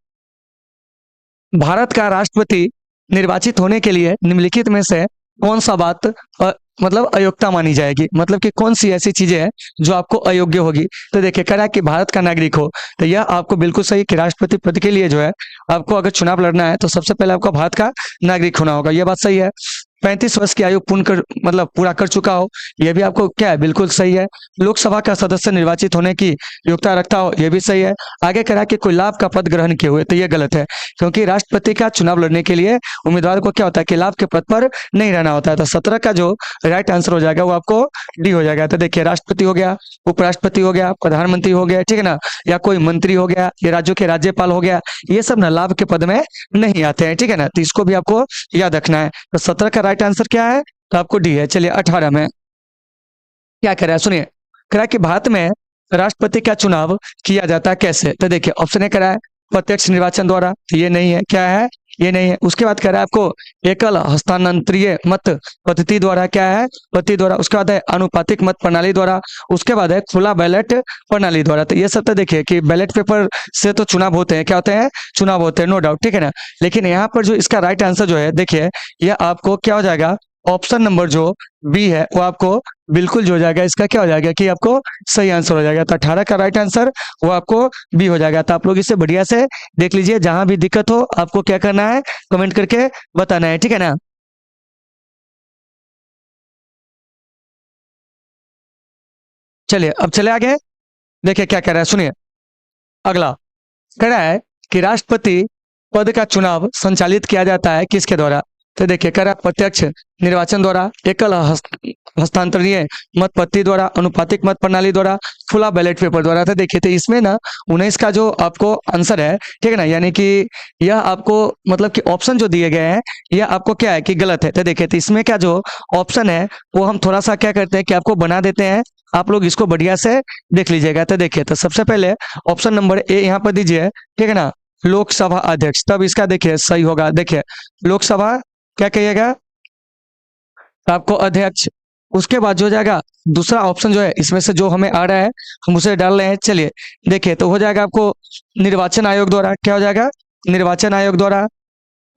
भारत का राष्ट्रपति निर्वाचित होने के लिए निम्नलिखित में से कौन सा बात मतलब अयोग्यता मानी जाएगी। मतलब कि कौन सी ऐसी चीजें हैं जो आपको अयोग्य होगी। तो देखिए कह रहा है कि भारत का नागरिक हो, तो यह आपको बिल्कुल सही कि राष्ट्रपति पद के लिए जो है आपको अगर चुनाव लड़ना है तो सबसे पहले आपको भारत का नागरिक होना होगा, यह बात सही है। 35 वर्ष की आयु पूर्ण कर मतलब पूरा कर चुका हो, यह भी आपको क्या है बिल्कुल सही है। लोकसभा का सदस्य निर्वाचित होने की योग्यता रखता हो, यह भी सही है। आगे कह रहा है कि कोई लाभ का पद ग्रहण किए हुए, तो यह गलत है क्योंकि राष्ट्रपति का चुनाव लड़ने के लिए उम्मीदवार को क्या होता है कि लाभ के पद पर नहीं रहना होता है। तो 17 का जो राइट आंसर हो जाएगा वो आपको डी हो जाएगा। तो देखिए राष्ट्रपति हो गया, उपराष्ट्रपति हो गया, प्रधानमंत्री हो गया, ठीक है ना, या कोई मंत्री हो गया, या राज्यों के राज्यपाल हो गया, ये सब ना लाभ के पद में नहीं आते हैं, ठीक है ना। तो इसको भी आपको याद रखना है। तो 17 का राइट आंसर क्या है, तो आपको डी है। चलिए 18 में क्या कह रहा है सुनिए। कह रहा है कि भारत में राष्ट्रपति का चुनाव किया जाता है कैसे। तो देखिए ऑप्शन ए कह रहा है प्रत्यक्ष निर्वाचन द्वारा, तो ये नहीं है, क्या है ये नहीं है। उसके बाद कह रहा है आपको एकल हस्तांतरणीय मत पद्धति द्वारा, क्या है पद्धति द्वारा। उसके बाद है अनुपातिक मत प्रणाली द्वारा। उसके बाद है खुला बैलेट प्रणाली द्वारा। तो ये सब तो देखिए कि बैलेट पेपर से तो चुनाव होते हैं, क्या होते हैं चुनाव होते हैं, नो डाउट, ठीक है ना। लेकिन यहाँ पर जो इसका राइट आंसर जो है देखिए यह आपको क्या हो जाएगा, ऑप्शन नंबर जो बी है वो आपको बिल्कुल जो हो जाएगा, इसका क्या हो जाएगा कि आपको सही आंसर हो जाएगा। तो 18 का राइट आंसर वो आपको बी हो जाएगा। तो आप लोग इसे बढ़िया से देख लीजिए, जहां भी दिक्कत हो आपको क्या करना है कमेंट करके बताना है, ठीक है ना। चलिए अब चले आगे, देखिए क्या कह रहा है सुनिए। अगला कह रहा है कि राष्ट्रपति पद का चुनाव संचालित किया जाता है किसके द्वारा। तो देखिए कह रहा है प्रत्यक्ष निर्वाचन द्वारा, एकल हस्तांतरणीय मत पद्धति द्वारा, अनुपातिक मत प्रणाली द्वारा, खुला बैलेट पेपर द्वारा। तो देखिए तो इसमें ना 19 का जो आपको आंसर है, ठीक है ना, यानी कि यह आपको मतलब कि ऑप्शन जो दिए गए हैं यह आपको क्या है कि गलत है। तो देखिए तो इसमें क्या जो ऑप्शन है वो हम थोड़ा सा क्या करते हैं कि आपको बना देते हैं, आप लोग इसको बढ़िया से देख लीजिएगा। तो देखिए तो सबसे पहले ऑप्शन नंबर ए यहाँ पर दीजिए, ठीक है ना, लोकसभा अध्यक्ष। तब इसका देखिए सही होगा। देखिए लोकसभा क्या कहिएगा आपको अध्यक्ष। उसके बाद जो हो जाएगा दूसरा ऑप्शन जो है इसमें से जो हमें आ रहा है हम उसे डाल रहे हैं। चलिए देखिए तो हो जाएगा आपको निर्वाचन आयोग द्वारा, क्या हो जाएगा निर्वाचन आयोग द्वारा।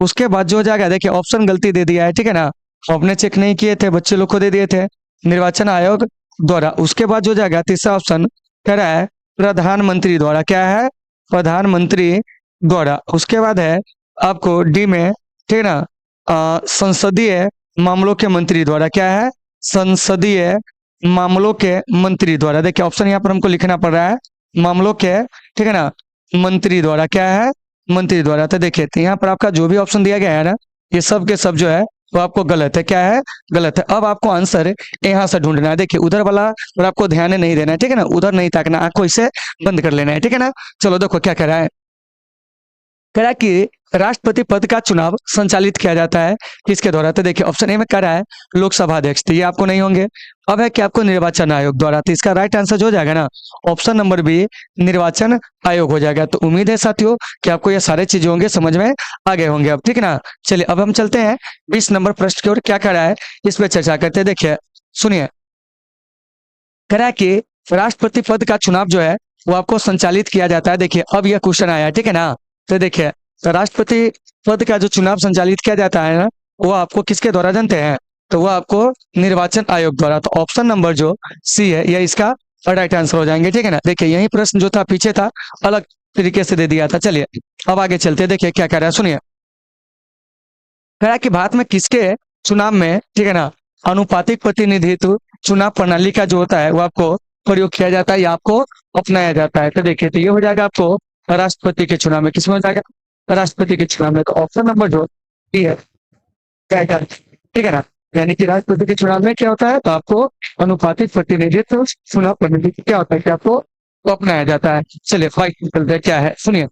उसके बाद जो हो जाएगा देखिए ऑप्शन गलती दे दिया है, ठीक है ना, आपने चेक नहीं किए थे, बच्चे लोग को दे दिए थे, निर्वाचन आयोग द्वारा। उसके बाद जो जाएगा तीसरा ऑप्शन कह रहा है प्रधानमंत्री द्वारा, क्या है प्रधानमंत्री द्वारा। उसके बाद है आपको डी में, ठीक है ना, संसदीय मामलों के मंत्री द्वारा, क्या है संसदीय मामलों के मंत्री द्वारा। देखिए ऑप्शन यहाँ पर हमको लिखना पड़ रहा है मामलों के, ठीक है ना, मंत्री द्वारा, क्या है मंत्री द्वारा। तो देखिए तो यहाँ पर आपका जो भी ऑप्शन दिया गया है ना ये सब के सब जो है वो आपको गलत है, क्या है गलत है। अब आपको आंसर यहाँ से ढूंढना है। देखिए उधर वाला और आपको ध्यान नहीं देना है, ठीक है ना, उधर नहीं ताकना, आंखों इसे बंद कर लेना है, ठीक है ना। चलो देखो क्या कह रहा है, कह रहा है कि राष्ट्रपति पद का चुनाव संचालित किया जाता है किसके द्वारा? तो देखिए ऑप्शन ए में कह रहा है लोकसभा अध्यक्ष, तो ये आपको नहीं होंगे। अब है कि आपको निर्वाचन आयोग द्वारा, तो इसका राइट आंसर जो हो जाएगा ना ऑप्शन नंबर बी, निर्वाचन आयोग हो जाएगा। तो उम्मीद है साथियों कि आपको ये सारे चीजें होंगे समझ में आ गए होंगे अब, ठीक है ना। चलिए अब हम चलते हैं 20 नंबर प्रश्न की ओर। क्या कह रहा है इस पे चर्चा करते हैं। देखिए सुनिए, कह रहा है कि राष्ट्रपति पद का चुनाव जो है वो आपको संचालित किया जाता है। देखिए अब यह क्वेश्चन आया है, ठीक है ना। तो देखिए तो राष्ट्रपति पद का जो चुनाव संचालित किया जाता है ना वो आपको किसके द्वारा जानते हैं? तो वो आपको निर्वाचन आयोग द्वारा। तो ऑप्शन नंबर जो सी है यह इसका राइट आंसर हो जाएंगे, ठीक है ना। देखिए यही प्रश्न जो था पीछे था अलग तरीके से दे दिया था। चलिए अब आगे चलते हैं, देखिए क्या कह रहा है सुनिए। कह रहा है कि भारत में किसके चुनाव में, ठीक है ना, अनुपातिक प्रतिनिधित्व चुनाव प्रणाली का जो होता है वो आपको प्रयोग किया जाता है या आपको अपनाया जाता है। तो देखिए तो ये हो जाएगा आपको राष्ट्रपति के चुनाव में, किसमें हो जाएगा? राष्ट्रपति के चुनाव में। तो ऑप्शन नंबर जो डी है क्या क्या, ठीक है ना। यानी कि राष्ट्रपति के चुनाव में क्या होता है? तो आपको अनुपातिक प्रतिनिधित्व चुनाव प्रणाली क्या होता है कि आपको अपनाया जाता है। चलिए फाइट चलते हैं, क्या है सुनिए। कह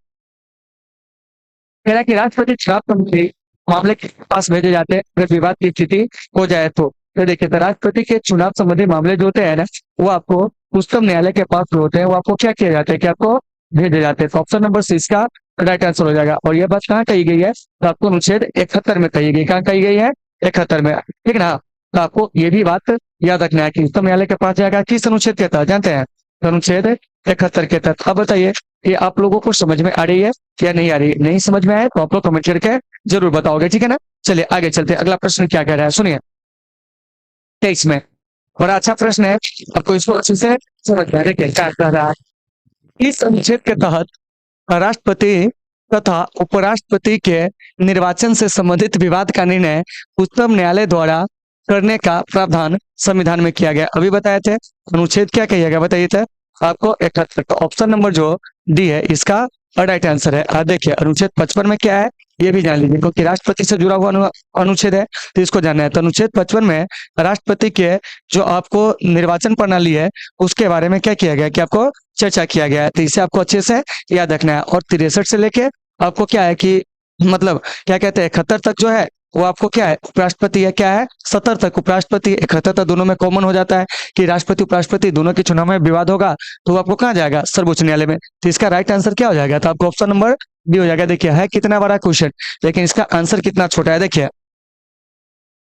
रहा है कि राष्ट्रपति चुनाव संबंधी मामले के पास भेजे जाते हैं अगर विवाद की स्थिति हो जाए तो देखिए तो राष्ट्रपति के चुनाव संबंधी मामले जो होते हैं ना वो आपको उच्चतम न्यायालय के पास जो होते हैं वो आपको क्या किया जाता है कि आपको भेजे जाते हैं। तो ऑप्शन नंबर सी इसका राइट आंसर हो जाएगा। और यह बात कहाँ कही गई है? तो आपको अनुच्छेद 71 में कही गई। कहाँ कही गई है? 71 में, ठीक है ना। तो आपको ये भी बात याद रखना है कि उच्चतम न्यायालय के पास जाएगा किस अनुच्छेद के तहत जानते हैं? तो अनुच्छेद 71 के तहत। अब बताइए ये आप लोगों को समझ में आ रही है या नहीं आ रही? नहीं समझ में आए तो आप लोग कमेंट करके जरूर बताओगे, ठीक है ना। चलिए आगे चलते हैं, अगला प्रश्न क्या कह रहा है सुनिए 23 में। बड़ा अच्छा प्रश्न है, आपको इसको अच्छे से समझना है। क्या कह रहा है? इस अनुच्छेद के तहत राष्ट्रपति तथा उपराष्ट्रपति के निर्वाचन से संबंधित विवाद का निर्णय उच्चतम न्यायालय द्वारा करने का प्रावधान संविधान में किया गया। अभी बताए थे अनुच्छेद क्या कहिएगा बताइए थे आपको 71। तो ऑप्शन नंबर जो डी है इसका राइट आंसर है। देखिए अनुच्छेद 55 में क्या है ये भी जान लीजिए क्योंकि राष्ट्रपति से जुड़ा हुआ अनुच्छेद है तो इसको जानना है। तो अनुच्छेद 55 में राष्ट्रपति के जो आपको निर्वाचन प्रणाली है उसके बारे में क्या किया गया कि आपको चर्चा किया गया है। तो इसे आपको अच्छे से याद रखना है। और 63 से लेके आपको क्या है कि मतलब क्या कहते हैं 71 तक जो है वो आपको क्या है उपराष्ट्रपति है, क्या है 70 तक उपराष्ट्रपति, 71 तक दोनों में कॉमन हो जाता है कि राष्ट्रपति उपराष्ट्रपति दोनों के चुनाव में विवाद होगा तो वो आपको कहाँ जाएगा? सर्वोच्च न्यायालय में। तो इसका राइट आंसर क्या हो जाएगा? तो आपको ऑप्शन नंबर बी हो जाएगा। देखिए है कितना बड़ा क्वेश्चन लेकिन इसका आंसर कितना छोटा है। देखिए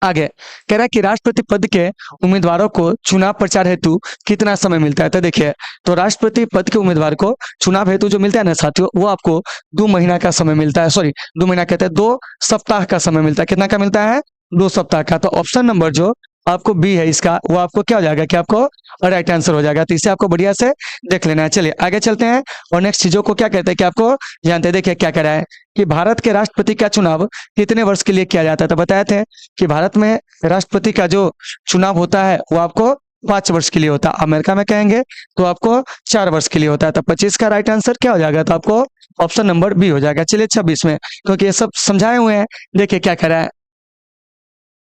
आगे कह रहा है कि राष्ट्रपति पद के उम्मीदवारों को चुनाव प्रचार हेतु कितना समय मिलता है? तो देखिए तो राष्ट्रपति पद के उम्मीदवार को चुनाव हेतु जो मिलता है ना साथियों वो आपको 2 महीना का समय मिलता है। सॉरी 2 महीना कहते हैं 2 सप्ताह का समय मिलता है। कितना का मिलता है? 2 सप्ताह का। तो ऑप्शन नंबर जो आपको बी है इसका वो आपको क्या हो जाएगा कि आपको राइट आंसर हो जाएगा। तो इसे आपको बढ़िया से देख लेना है। चलिए आगे चलते हैं और नेक्स्ट चीजों को क्या कहते हैं कि आपको जानते हैं। देखिए क्या कह रहा है कि भारत के राष्ट्रपति का चुनाव कितने वर्ष के लिए किया जाता है? तो बताए थे कि भारत में राष्ट्रपति का जो चुनाव होता है वो आपको 5 वर्ष के लिए होता है। अमेरिका में कहेंगे तो आपको 4 वर्ष के लिए होता है। तो 25 का राइट आंसर क्या हो जाएगा? तो आपको ऑप्शन नंबर बी हो जाएगा। चलिए 26 में क्योंकि ये सब समझाए हुए हैं। देखिए क्या कह रहा है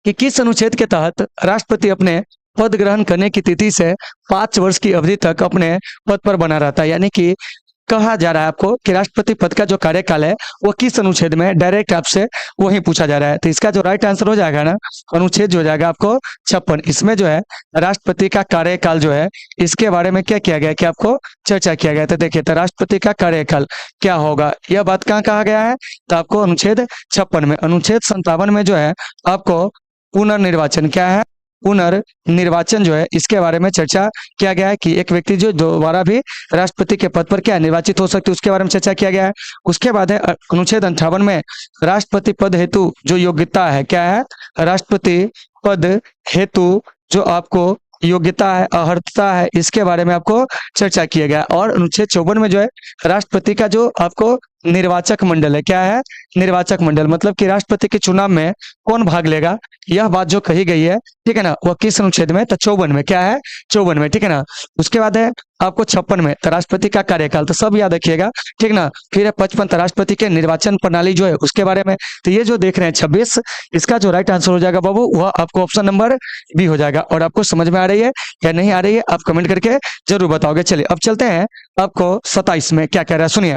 कि किस अनुच्छेद के तहत राष्ट्रपति अपने पद ग्रहण करने की तिथि से 5 वर्ष की अवधि तक अपने पद पर बना रहता है। यानी कि कहा जा रहा है आपको कि राष्ट्रपति पद का जो कार्यकाल है वो किस अनुच्छेद में, डायरेक्ट आपसे वही पूछा जा रहा है। तो इसका जो राइट आंसर हो जाएगा ना अनुच्छेद जो हो जाएगा आपको 56। इसमें जो है राष्ट्रपति का कार्यकाल जो है इसके बारे में क्या किया गया कि आपको चर्चा किया गया। तो देखिए तो राष्ट्रपति का कार्यकाल क्या होगा यह बात कहाँ कहा गया है? तो आपको अनुच्छेद 56 में। अनुच्छेद 57 में जो है आपको पुनर्निर्वाचन क्या है? पुनर्निर्वाचन जो है इसके बारे में चर्चा किया गया है कि एक व्यक्ति जो दोबारा भी राष्ट्रपति के पद पर क्या निर्वाचित हो सकते उसके बारे में चर्चा किया गया है। उसके बाद है अनुच्छेद 58 में राष्ट्रपति पद हेतु जो योग्यता है क्या है? राष्ट्रपति पद हेतु जो आपको योग्यता है अर्हता है इसके बारे में आपको चर्चा किया गया। और अनुच्छेद 54 में जो है राष्ट्रपति का जो आपको निर्वाचक मंडल है क्या है? निर्वाचक मंडल मतलब कि राष्ट्रपति के चुनाव में कौन भाग लेगा यह बात जो कही गई है, ठीक है ना, वह किस अनुच्छेद में? तो 54 में। क्या है? 54 में, ठीक है ना। उसके बाद है आपको 56 में तो राष्ट्रपति का कार्यकाल, तो सब याद रखिएगा, ठीक ना। फिर है 55 राष्ट्रपति के निर्वाचन प्रणाली जो है उसके बारे में। तो ये जो देख रहे हैं 26 इसका जो राइट आंसर हो जाएगा बाबू वह आपको ऑप्शन नंबर बी हो जाएगा। और आपको समझ में आ रही है या नहीं आ रही है आप कमेंट करके जरूर बताओगे। चलिए अब चलते हैं आपको 27 में क्या कह रहा है सुनिए।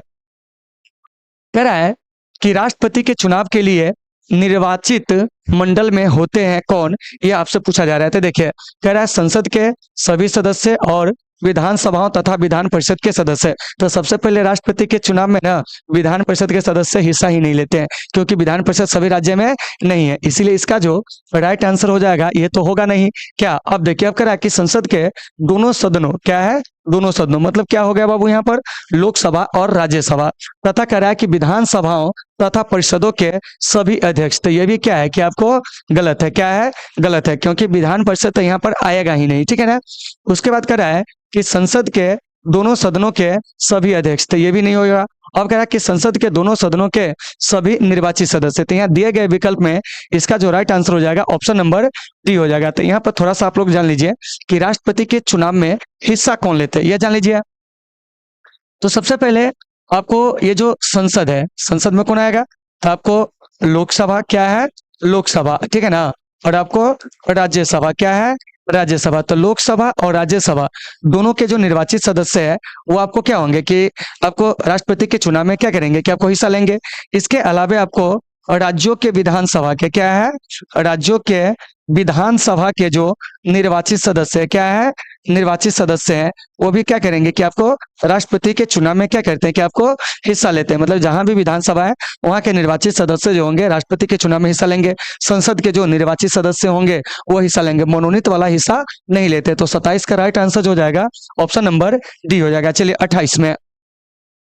कह रहा है कि राष्ट्रपति के चुनाव के लिए निर्वाचित मंडल में होते हैं कौन, ये आपसे पूछा जा रहा है। तो देखिए कह रहा है संसद के सभी सदस्य और विधानसभाओं तथा विधान परिषद के सदस्य। तो सबसे पहले राष्ट्रपति के चुनाव में ना विधान परिषद के सदस्य हिस्सा ही नहीं लेते हैं, क्योंकि विधान परिषद सभी राज्य में नहीं है, इसीलिए इसका जो राइट आंसर हो जाएगा ये तो होगा नहीं। क्या, अब देखिए अब कह रहा है कि संसद के दोनों सदनों, क्या है, दोनों सदनों मतलब क्या हो गया बाबू यहाँ पर, लोकसभा और राज्यसभा, तथा कह रहा है कि विधानसभाओं तथा परिषदों के सभी अध्यक्ष। तो ये भी क्या है कि आपको गलत है, क्या है, गलत है, क्योंकि विधान परिषद तो यहाँ पर आएगा ही नहीं, ठीक है ना। उसके बाद कह रहा है कि संसद के दोनों सदनों के सभी अध्यक्ष। तो ये भी नहीं होगा। अब कह रहा है कि संसद के दोनों सदनों के सभी निर्वाचित सदस्य। तो यहाँ दिए गए विकल्प में इसका जो राइट आंसर हो जाएगा ऑप्शन नंबर डी हो जाएगा। तो यहाँ पर थोड़ा सा आप लोग जान लीजिए कि राष्ट्रपति के चुनाव में हिस्सा कौन लेते हैं, यह जान लीजिए। तो सबसे पहले आपको ये जो संसद है, संसद में कौन आएगा, तो आपको लोकसभा, क्या है, लोकसभा, ठीक है ना, और आपको राज्यसभा, क्या है, राज्यसभा। तो लोकसभा और राज्यसभा दोनों के जो निर्वाचित सदस्य है वो आपको क्या होंगे कि आपको राष्ट्रपति के चुनाव में क्या करेंगे कि आपको हिस्सा लेंगे। इसके अलावा आपको राज्यों के विधानसभा के, क्या है, राज्यों के विधानसभा के जो निर्वाचित सदस्य, क्या है, निर्वाचित सदस्य हैं, वो भी क्या करेंगे कि आपको राष्ट्रपति के चुनाव में क्या करते हैं कि आपको हिस्सा लेते हैं। मतलब जहां भी विधानसभा है वहां के निर्वाचित सदस्य जो होंगे राष्ट्रपति के चुनाव में हिस्सा लेंगे। संसद के जो निर्वाचित सदस्य होंगे वो हिस्सा लेंगे, मनोनीत वाला हिस्सा नहीं लेते। तो 27 का राइट आंसर हो जाएगा ऑप्शन नंबर डी हो जाएगा। चलिए 28 में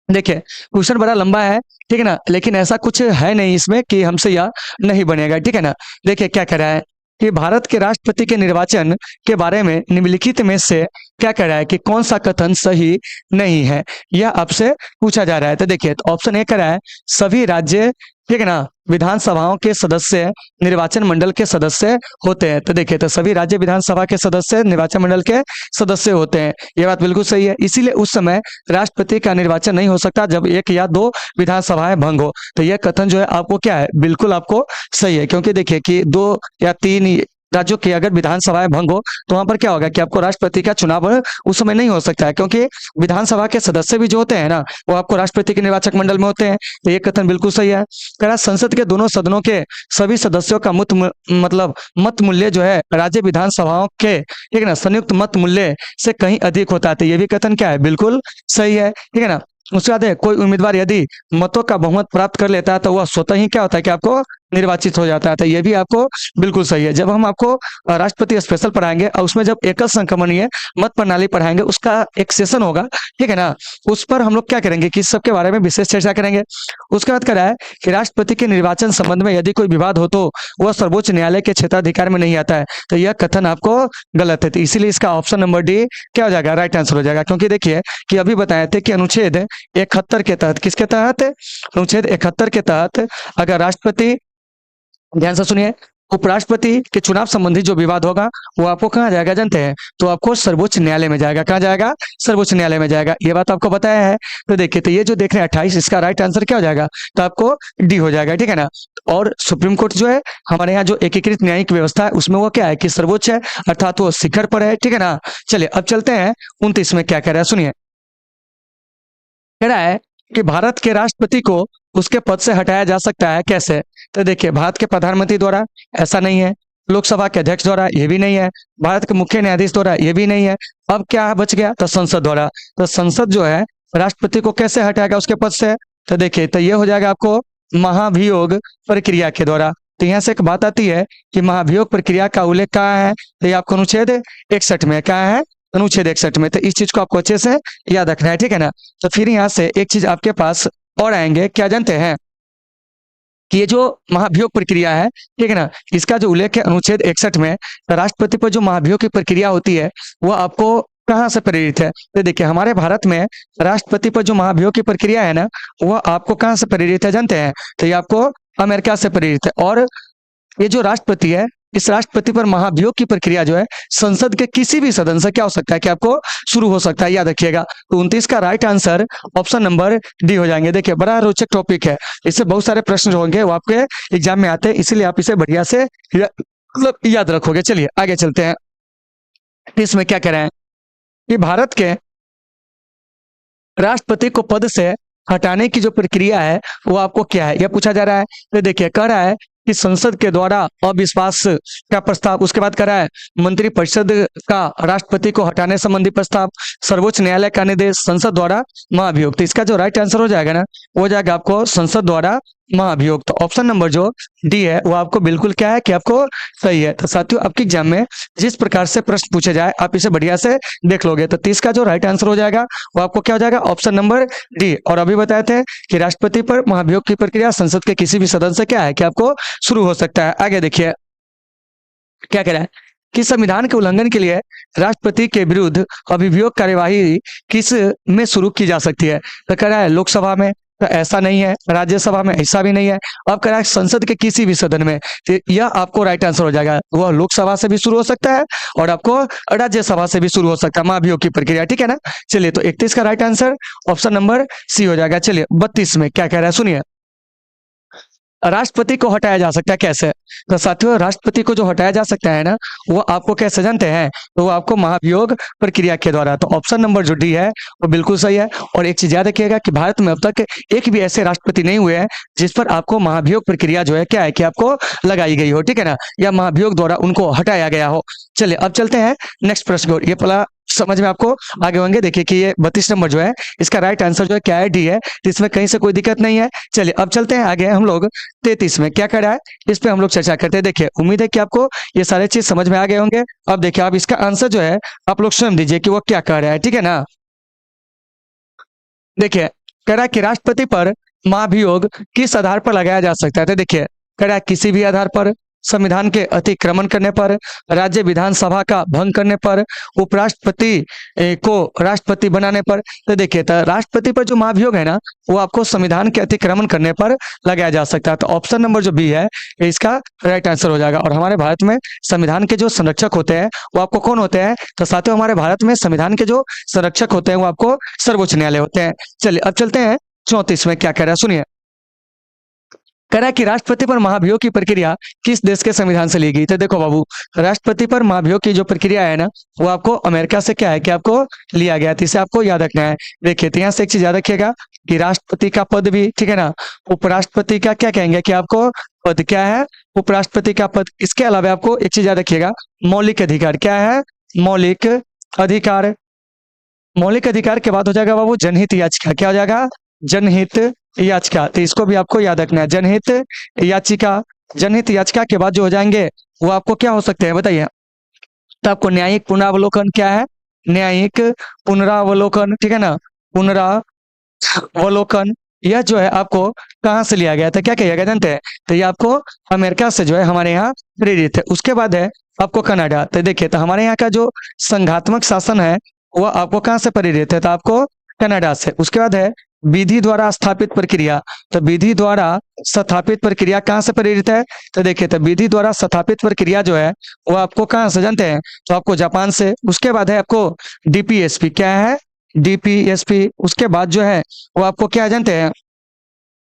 देखिए, क्वेश्चन बड़ा लंबा है, ठीक है ना, लेकिन ऐसा कुछ है नहीं इसमें कि हमसे यह नहीं बनेगा, ठीक है ना। देखिए क्या कह रहा है कि भारत के राष्ट्रपति के निर्वाचन के बारे में निम्नलिखित में से क्या कह रहा है कि कौन सा कथन सही नहीं है, यह आपसे पूछा जा रहा है। तो देखिए तो ऑप्शन ए कह रहा है सभी राज्य, ठीक है ना, विधानसभाओं के सदस्य निर्वाचन मंडल के सदस्य होते हैं। तो देखिए तो सभी राज्य विधानसभा के सदस्य निर्वाचन मंडल के सदस्य होते हैं, ये बात बिल्कुल सही है। इसीलिए उस समय राष्ट्रपति का निर्वाचन नहीं हो सकता जब एक या दो विधानसभाएं भंग हो। तो यह कथन जो है आपको क्या है, बिल्कुल आपको सही है, क्योंकि देखिए कि 2 या 3 राज्यों की अगर विधानसभाएं भंग हो तो वहां पर क्या होगा कि आपको राष्ट्रपति का चुनाव उस समय नहीं हो सकता है, क्योंकि विधानसभा के सदस्य भी जो होते हैं ना वो आपको राष्ट्रपति के निर्वाचक मंडल में होते हैं। तो ये कथन बिल्कुल सही है। कह रहा संसद के दोनों सदनों के सभी सदस्यों का मत मूल्य जो है राज्य विधानसभाओं के, ठीक है ना, संयुक्त मत मूल्य से कहीं अधिक होता है। तो ये भी कथन क्या है, बिल्कुल सही है, ठीक है ना। उसके बाद कोई उम्मीदवार यदि मतों का बहुमत प्राप्त कर लेता है तो वह स्वतः ही क्या होता है कि आपको निर्वाचित हो जाता है। तो ये भी आपको बिल्कुल सही है। जब हम आपको राष्ट्रपति स्पेशल पढ़ाएंगे और उसमें जब एकल संक्रमणीय मत प्रणाली पढ़ाएंगे उसका एक सेशन होगा, ठीक है ना, उस पर हम लोग क्या करेंगे कि इस सब के बारे में विशेष चर्चा करेंगे। उसके बाद कह रहा है कि राष्ट्रपति के निर्वाचन संबंध में यदि कोई विवाद हो तो वह सर्वोच्च न्यायालय के क्षेत्राधिकार में नहीं आता है। तो यह कथन आपको गलत है, तो इसीलिए इसका ऑप्शन नंबर डी क्या हो जाएगा, राइट आंसर हो जाएगा। क्योंकि देखिए कि अभी बताए थे कि अनुच्छेद 71 के तहत, किसके तहत, अनुच्छेद 71 के तहत अगर राष्ट्रपति, ध्यान से सुनिए, उपराष्ट्रपति के चुनाव संबंधी जो विवाद होगा वो आपको कहाँ जाएगा जानते हैं, तो आपको सर्वोच्च न्यायालय में जाएगा। कहाँ जाएगा, सर्वोच्च न्यायालय में जाएगा, ये बात आपको बताया है। तो देखिए तो ये जो देख रहे हैं 28, इसका राइट आंसर क्या हो जाएगा, तो आपको डी हो जाएगा, ठीक है ना। और सुप्रीम कोर्ट जो है हमारे यहाँ जो एकीकृत न्यायिक व्यवस्था है उसमें वो क्या है कि सर्वोच्च है, अर्थात वो शिखर पर है, ठीक है ना। चलिए अब चलते हैं 29 में, क्या कह रहा है सुनिए। कह रहा है कि भारत के राष्ट्रपति को उसके पद से हटाया जा सकता है, कैसे। तो देखिए भारत के प्रधानमंत्री द्वारा, ऐसा नहीं है, लोकसभा के अध्यक्ष द्वारा, ये भी नहीं है, भारत के मुख्य न्यायाधीश द्वारा, ये भी नहीं है। अब क्या बच गया, तो संसद द्वारा। तो संसद जो है राष्ट्रपति को कैसे हटाएगा उसके पद से, तो देखिए तो ये हो जाएगा आपको महाभियोग प्रक्रिया के द्वारा। तो यहाँ से एक बात आती है कि महाभियोग प्रक्रिया का उल्लेख कहाँ है, तो ये आपको अनुच्छेद 61 में, कहाँ है, अनुच्छेद 61 में। तो इस चीज को आपको अच्छे से याद रखना है, ठीक है ना। तो फिर यहाँ से एक चीज आपके पास और आएंगे, क्या जानते हैं कि ये जो महाभियोग प्रक्रिया है, ठीक है ना, इसका जो उल्लेख है अनुच्छेद 61 में, तो राष्ट्रपति पर जो महाभियोग की प्रक्रिया होती है वो आपको कहाँ से प्रेरित है। तो देखिए हमारे भारत में राष्ट्रपति पर जो महाभियोग की प्रक्रिया है ना वो आपको कहाँ से प्रेरित है जानते हैं, तो ये आपको अमेरिका से प्रेरित है। और ये जो राष्ट्रपति है, इस राष्ट्रपति पर महाभियोग की प्रक्रिया जो है संसद के किसी भी सदन से क्या हो सकता है कि आपको शुरू हो सकता है, याद रखिएगा। तो 29 का right answer option number D हो जाएंगे। देखिए बड़ा रोचक टॉपिक है, इससे बहुत सारे प्रश्न जो होंगे वो आपके एग्जाम में आते हैं, इसीलिए आप इसे बढ़िया से मतलब याद रखोगे। चलिए आगे चलते हैं। इसमें क्या कह रहे हैं कि भारत के राष्ट्रपति को पद से हटाने की जो प्रक्रिया है वो आपको क्या है, यह पूछा जा रहा है। तो देखिए कह रहा है कि संसद के द्वारा अविश्वास का प्रस्ताव, उसके बाद कह रहा है मंत्रिपरिषद का राष्ट्रपति को हटाने संबंधी प्रस्ताव, सर्वोच्च न्यायालय का निर्देश, संसद द्वारा महाभियोग। तो इसका जो राइट आंसर हो जाएगा ना, वो हो जाएगा आपको संसद द्वारा महाभियोग। तो ऑप्शन नंबर जो डी है वो आपको बिल्कुल क्या है कि आपको सही है। तो साथियों आपके एग्जाम में जिस प्रकार से प्रश्न पूछे जाए आप इसे बढ़िया से देख लोगे। तो 30 का जो राइट आंसर हो जाएगा वो आपको क्या हो जाएगा, ऑप्शन नंबर डी। और अभी बताए थे कि राष्ट्रपति पर महाभियोग की प्रक्रिया संसद के किसी भी सदन से क्या है कि आपको शुरू हो सकता है। आगे देखिए क्या कह रहा है कि संविधान के उल्लंघन के लिए राष्ट्रपति के विरुद्ध अभियोग कार्यवाही किस में शुरू की जा सकती है। तो कह रहा है लोकसभा में, तो ऐसा नहीं है, राज्यसभा में ऐसा भी नहीं है, अब कह रहा है संसद के किसी भी सदन में। तो यह आपको राइट आंसर हो जाएगा, वह लोकसभा से भी शुरू हो सकता है और आपको राज्यसभा से भी शुरू हो सकता है महाभियोग की प्रक्रिया, ठीक है ना। चलिए तो 31 का right answer option number C हो जाएगा। चलिए 32 में क्या कह रहा है सुनिए, राष्ट्रपति को हटाया जा सकता है कैसे। तो साथियों राष्ट्रपति को जो हटाया जा सकता है ना, वो आपको कैसे जानते हैं, तो वो आपको महाभियोग प्रक्रिया के द्वारा। तो ऑप्शन नंबर जो डी है वो बिल्कुल सही है। और एक चीज याद रखिएगा कि भारत में अब तक एक भी ऐसे राष्ट्रपति नहीं हुए हैं जिस पर आपको महाभियोग प्रक्रिया जो है क्या है कि आपको लगाई गई हो, ठीक है ना, या महाभियोग द्वारा उनको हटाया गया हो। चलिए अब चलते हैं नेक्स्ट प्रश्न को, ये पहला समझ में आपको आगे होंगे। देखिए कि ये 32 नंबर जो है इसका राइट आंसर जो है क्या है, डी है। तो इसमें कहीं से कोई दिक्कत नहीं है। चलिए अब चलते हैं आगे हम लोग 33 में क्या कर रहा है इस पे हम लोग चर्चा करते हैं। देखिए उम्मीद है कि आपको ये सारे चीज समझ में आ गए होंगे। अब देखिए आप इसका आंसर जो है आप लोग स्वयं दीजिए कि वो क्या कर रहा है, ठीक है ना। देखिए कह रहा है कि राष्ट्रपति पर महाभियोग किस आधार पर लगाया जा सकता है। तो देखिए कह रहा है किसी भी आधार पर, संविधान के अतिक्रमण करने पर, राज्य विधानसभा का भंग करने पर, उपराष्ट्रपति को राष्ट्रपति बनाने पर। तो देखिए तो राष्ट्रपति पर जो महाभियोग है ना वो आपको संविधान के अतिक्रमण करने पर लगाया जा सकता है। तो ऑप्शन नंबर जो बी है इसका राइट आंसर हो जाएगा। और हमारे भारत में संविधान के जो संरक्षक होते हैं वो आपको कौन होते हैं, तो साथियों हमारे भारत में संविधान के जो संरक्षक होते हैं वो आपको सर्वोच्च न्यायालय होते हैं। चलिए अब चलते हैं 34 में क्या कह रहा है सुनिए, कह रहा है कि राष्ट्रपति पर महाभियोग की प्रक्रिया किस देश के संविधान से ली गई। तो देखो बाबू राष्ट्रपति पर महाभियोग की जो प्रक्रिया है ना वो आपको अमेरिका से क्या है कि आपको लिया गया था, इसे आपको याद रखना है। देखिए तो यहाँ से एक चीज याद रखिएगा कि राष्ट्रपति का पद भी, ठीक है ना, उपराष्ट्रपति का क्या कहेंगे कि आपको पद क्या है, उपराष्ट्रपति का पद। इसके अलावा आपको एक चीज याद रखिएगा, मौलिक अधिकार क्या है, मौलिक अधिकार। मौलिक अधिकार के बाद हो जाएगा बाबू जनहित याचिका, क्या हो जाएगा, जनहित याचिका। तो इसको भी आपको याद रखना है, जनहित याचिका। जनहित याचिका के बाद जो हो जाएंगे वो आपको क्या हो सकते हैं बताइए। तो आपको न्यायिक पुनरावलोकन क्या है, न्यायिक पुनरावलोकन, ठीक है ना, पुनरावलोकन। यह जो है आपको कहाँ से लिया गया था, क्या कहिएगा जानते हैं, तो ये आपको अमेरिका से जो है हमारे यहाँ प्रेरित है। उसके बाद है आपको कनाडा। तो देखिए तो हमारे यहाँ का जो संघात्मक शासन है वो आपको कहाँ से प्रेरित है, तो आपको कनाडा से। उसके बाद है विधि द्वारा स्थापित प्रक्रिया। तो विधि द्वारा स्थापित प्रक्रिया कहाँ से प्रेरित है, तो देखिए तो विधि द्वारा स्थापित प्रक्रिया जो है वो आपको कहाँ से जानते हैं, तो आपको जापान से। उसके बाद है आपको डीपीएसपी, क्या है, डीपीएसपी। उसके बाद जो है वो आपको क्या जानते हैं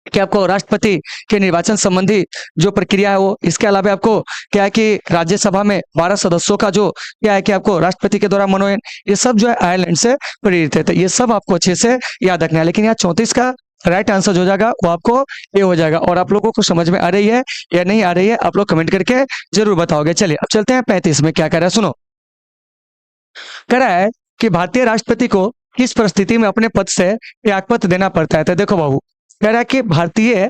कि आपको राष्ट्रपति के निर्वाचन संबंधी जो प्रक्रिया है वो। इसके अलावा आपको क्या है कि राज्यसभा में 12 सदस्यों का जो क्या है कि आपको राष्ट्रपति के द्वारा मनोनयन, ये सब जो है आयरलैंड से प्रेरित है। तो ये सब आपको अच्छे से याद रखना है। लेकिन यहाँ 34 का राइट आंसर जो हो जाएगा वो आपको ये हो जाएगा। और आप लोगों को समझ में आ रही है या नहीं आ रही है आप लोग कमेंट करके जरूर बताओगे। चलिए अब चलते हैं 35 में क्या कह रहा है सुनो, कह रहा है कि भारतीय राष्ट्रपति को किस परिस्थिति में अपने पद से त्यागपत्र देना पड़ता है। तो देखो बाबू कह रहा है कि भारतीय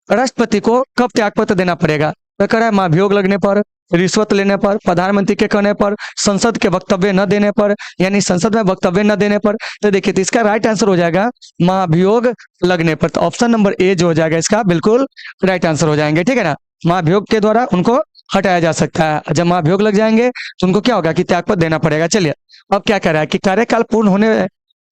राष्ट्रपति को कब त्यागपत्र देना पड़ेगा। तो कह रहा है महाभियोग लगने पर, रिश्वत लेने पर, प्रधानमंत्री के कहने पर, संसद के वक्तव्य न देने पर, यानी संसद में वक्तव्य न देने पर। तो देखिए तो इसका राइट आंसर हो जाएगा महाभियोग लगने पर। तो ऑप्शन नंबर ए जो हो जाएगा इसका बिल्कुल राइट आंसर हो जाएंगे, ठीक है ना। महाभियोग के द्वारा उनको हटाया जा सकता है। जब महाभियोग लग जाएंगे तो उनको क्या होगा कि त्यागपत्र देना पड़ेगा। चलिए अब क्या कह रहा है कि कार्यकाल पूर्ण होने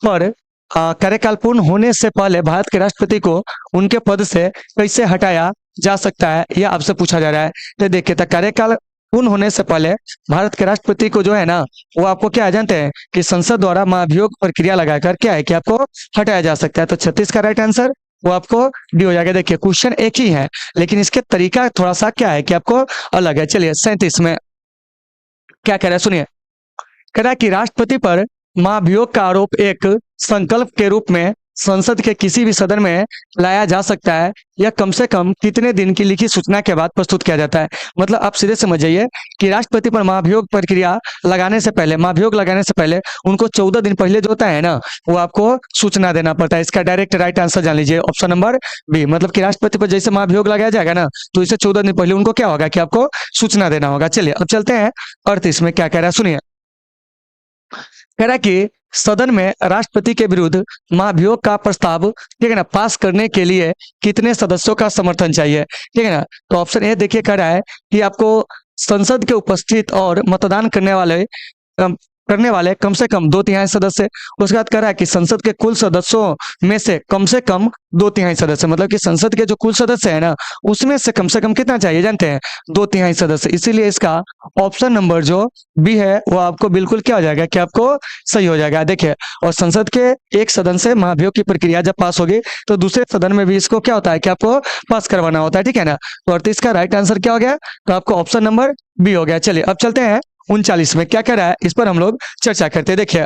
पर, कार्यकाल पूर्ण होने से पहले भारत के राष्ट्रपति को उनके पद से कैसे हटाया जा सकता है, यह आपसे पूछा जा रहा है। तो देखिए तो कार्यकाल पूर्ण होने से पहले भारत के राष्ट्रपति को जो है ना वो आपको क्या जानते हैं कि संसद द्वारा महाभियोग प्रक्रिया लगाकर क्या है कि आपको हटाया जा सकता है। तो 36 का राइट आंसर वो आपको डी हो जाएगा। देखिए क्वेश्चन एक ही है लेकिन इसके तरीका थोड़ा सा क्या है कि आपको अलग है। चलिए 37 में क्या कह रहा है सुनिए, कह रहा है कि राष्ट्रपति पर महाभियोग का आरोप एक संकल्प के रूप में संसद के किसी भी सदन में लाया जा सकता है, यह कम से कम कितने दिन की लिखित सूचना के बाद प्रस्तुत किया जाता है। मतलब आप सीधे समझ जाइए कि राष्ट्रपति पर महाभियोग प्रक्रिया लगाने से पहले, महाभियोग लगाने से पहले उनको 14 दिन पहले जो होता है ना, वो आपको सूचना देना पड़ता है। इसका डायरेक्ट राइट आंसर जान लीजिए, ऑप्शन नंबर बी। मतलब कि राष्ट्रपति पर जैसे महाभियोग लगाया जाएगा ना, तो इसे 14 दिन पहले उनको क्या होगा कि आपको सूचना देना होगा। चलिए अब चलते हैं 38 में क्या कह रहा है, सुनिए। कह रहा है कि सदन में राष्ट्रपति के विरुद्ध महाभियोग का प्रस्ताव, ठीक है ना, पास करने के लिए कितने सदस्यों का समर्थन चाहिए, ठीक है ना। तो ऑप्शन ए देखिए, कह रहा है कि आपको संसद के उपस्थित और मतदान करने वाले कम से कम 2/3 सदस्य। उसके बाद कह रहा है कि संसद के कुल सदस्यों में से कम 2/3 सदस्य। मतलब कि संसद के जो कुल सदस्य है ना, उसमें से कम कितना चाहिए जानते हैं, 2/3 सदस्य। इसीलिए इसका ऑप्शन नंबर जो बी है वो आपको बिल्कुल क्या हो जाएगा कि आपको सही हो जाएगा। देखिए, और संसद के एक सदन से महाभियोग की प्रक्रिया जब पास होगी तो दूसरे सदन में भी इसको क्या होता है कि आपको पास करवाना होता है, ठीक है ना। तो 38 का राइट आंसर क्या हो गया, तो आपको ऑप्शन नंबर बी हो गया। चलिए अब चलते हैं 39 में क्या कह रहा है, इस पर हम लोग चर्चा करते हैं। देखिए,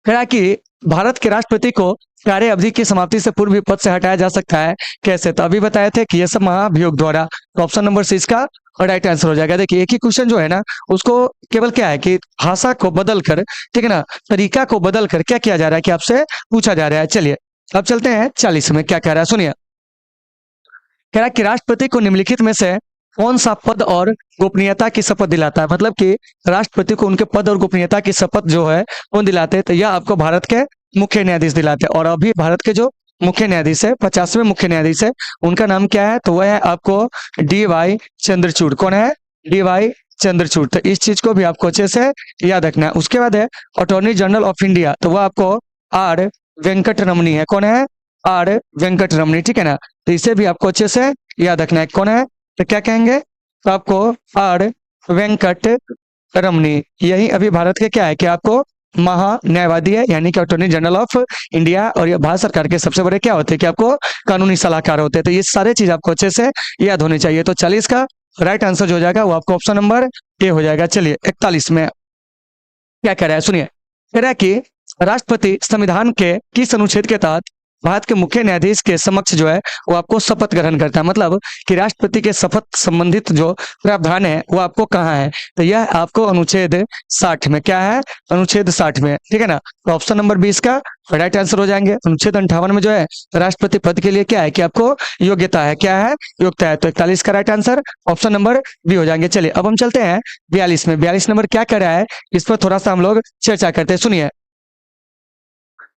कह रहा है कि भारत के राष्ट्रपति को कार्य अवधि की समाप्ति से पूर्व भी पद से हटाया जा सकता है, कैसे। तो अभी बताए थे कि यह सब महाभियोग द्वारा। तो ऑप्शन नंबर सी इसका राइट आंसर हो जाएगा। देखिए, एक ही क्वेश्चन जो है ना, उसको केवल क्या है कि भाषा को बदल कर, ठीक है ना, तरीका को बदल कर क्या किया जा रहा है कि आपसे पूछा जा रहा है। चलिए अब चलते हैं 40 में क्या कह रहा है, सुनिए। कह रहा है कि राष्ट्रपति को निम्नलिखित में से कौन सा पद और गोपनीयता की शपथ दिलाता है। मतलब कि राष्ट्रपति को उनके पद और गोपनीयता की शपथ जो है कौन दिलाते हैं, तो यह आपको भारत के मुख्य न्यायाधीश दिलाते हैं। और अभी भारत के जो मुख्य न्यायाधीश है, 50वें मुख्य न्यायाधीश है, उनका नाम क्या है, तो वह है आपको DY चंद्रचूड़। कौन है, DY चंद्रचूड़। तो इस चीज को भी आपको अच्छे से याद रखना है। उसके बाद है अटॉर्नी जनरल ऑफ इंडिया, तो वह आपको R वेंकट रमनी है। कौन है, R वेंकट रमनी, ठीक है ना। तो इसे भी आपको अच्छे से याद रखना है। कौन है, तो क्या कहेंगे, तो आपको R वेंकट रमनी, यही अभी भारत के क्या है कि आपको महान्यायवादी है, यानी कि अटॉर्नी जनरल ऑफ इंडिया। और ये भारत सरकार के सबसे बड़े क्या होते हैं कि आपको कानूनी सलाहकार होते हैं। तो ये सारे चीज आपको अच्छे से याद होनी चाहिए। तो 40 का राइट आंसर जो हो जाएगा वो आपको ऑप्शन नंबर ए हो जाएगा। चलिए 41 में क्या कह रहा है, सुनिए। कह रहा है कि राष्ट्रपति संविधान के किस अनुच्छेद के तहत भारत के मुख्य न्यायाधीश के समक्ष जो है वो आपको शपथ ग्रहण करता है। मतलब कि राष्ट्रपति के शपथ संबंधित जो प्रावधान है वो आपको कहाँ है, तो यह आपको अनुच्छेद 60 में, क्या है, अनुच्छेद 60 में, ठीक है ना। तो ऑप्शन नंबर 20 का राइट आंसर हो जाएंगे। अनुच्छेद 58 में जो है राष्ट्रपति पद के लिए क्या है कि आपको योग्यता है, क्या है, योग्यता है। तो 41 का right answer option number B हो जाएंगे। चलिए अब हम चलते हैं 42 में। 42 नंबर क्या कर रहा है, इस पर थोड़ा सा हम लोग चर्चा करते हैं, सुनिए।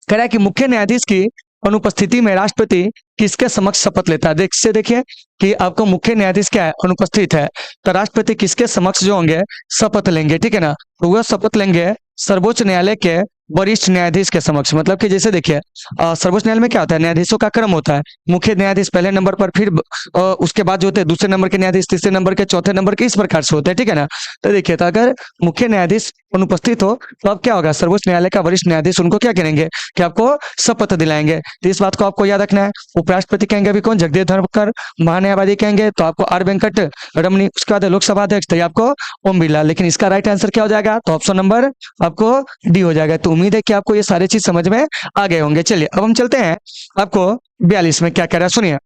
कह रहा है कि मुख्य न्यायाधीश की अनुपस्थिति में राष्ट्रपति किसके समक्ष शपथ लेता है। देखिए कि आपको मुख्य न्यायाधीश क्या है, अनुपस्थित है, तो राष्ट्रपति किसके समक्ष जो होंगे शपथ लेंगे, ठीक है ना। तो वह शपथ लेंगे सर्वोच्च न्यायालय के वरिष्ठ न्यायाधीश के समक्ष। मतलब कि जैसे देखिए सर्वोच्च न्यायालय में क्या होता है, न्यायाधीशों का क्रम होता है। मुख्य न्यायाधीश पहले नंबर पर, फिर उसके बाद जो होते हैं दूसरे नंबर के न्यायाधीश, तीसरे नंबर के, चौथे नंबर के, इस प्रकार से होते हैं, ठीक है ना। तो देखिए, तो अगर मुख्य न्यायाधीश अनुपस्थित हो तो अब क्या होगा, सर्वोच्च न्यायालय का वरिष्ठ न्यायाधीश उनको क्या करेंगे कि आपको शपथ दिलाएंगे। तो इस बात को आपको याद रखना है। उपराष्ट्रपति कहेंगे अभी कौन, जगदीप धनखड़। महान्यायवादी कहेंगे तो आपको R वेंकट रमनी। उसके बाद लोकसभा अध्यक्ष तो आपको ओम बिरला। लेकिन इसका राइट आंसर क्या हो जाएगा, तो ऑप्शन नंबर आपको डी हो जाएगा। तो उम्मीद है कि आपको ये सारे चीज समझ में आ गए होंगे। चलिए अब हम चलते हैं आपको 42 में क्या कह रहा है, सुनिए।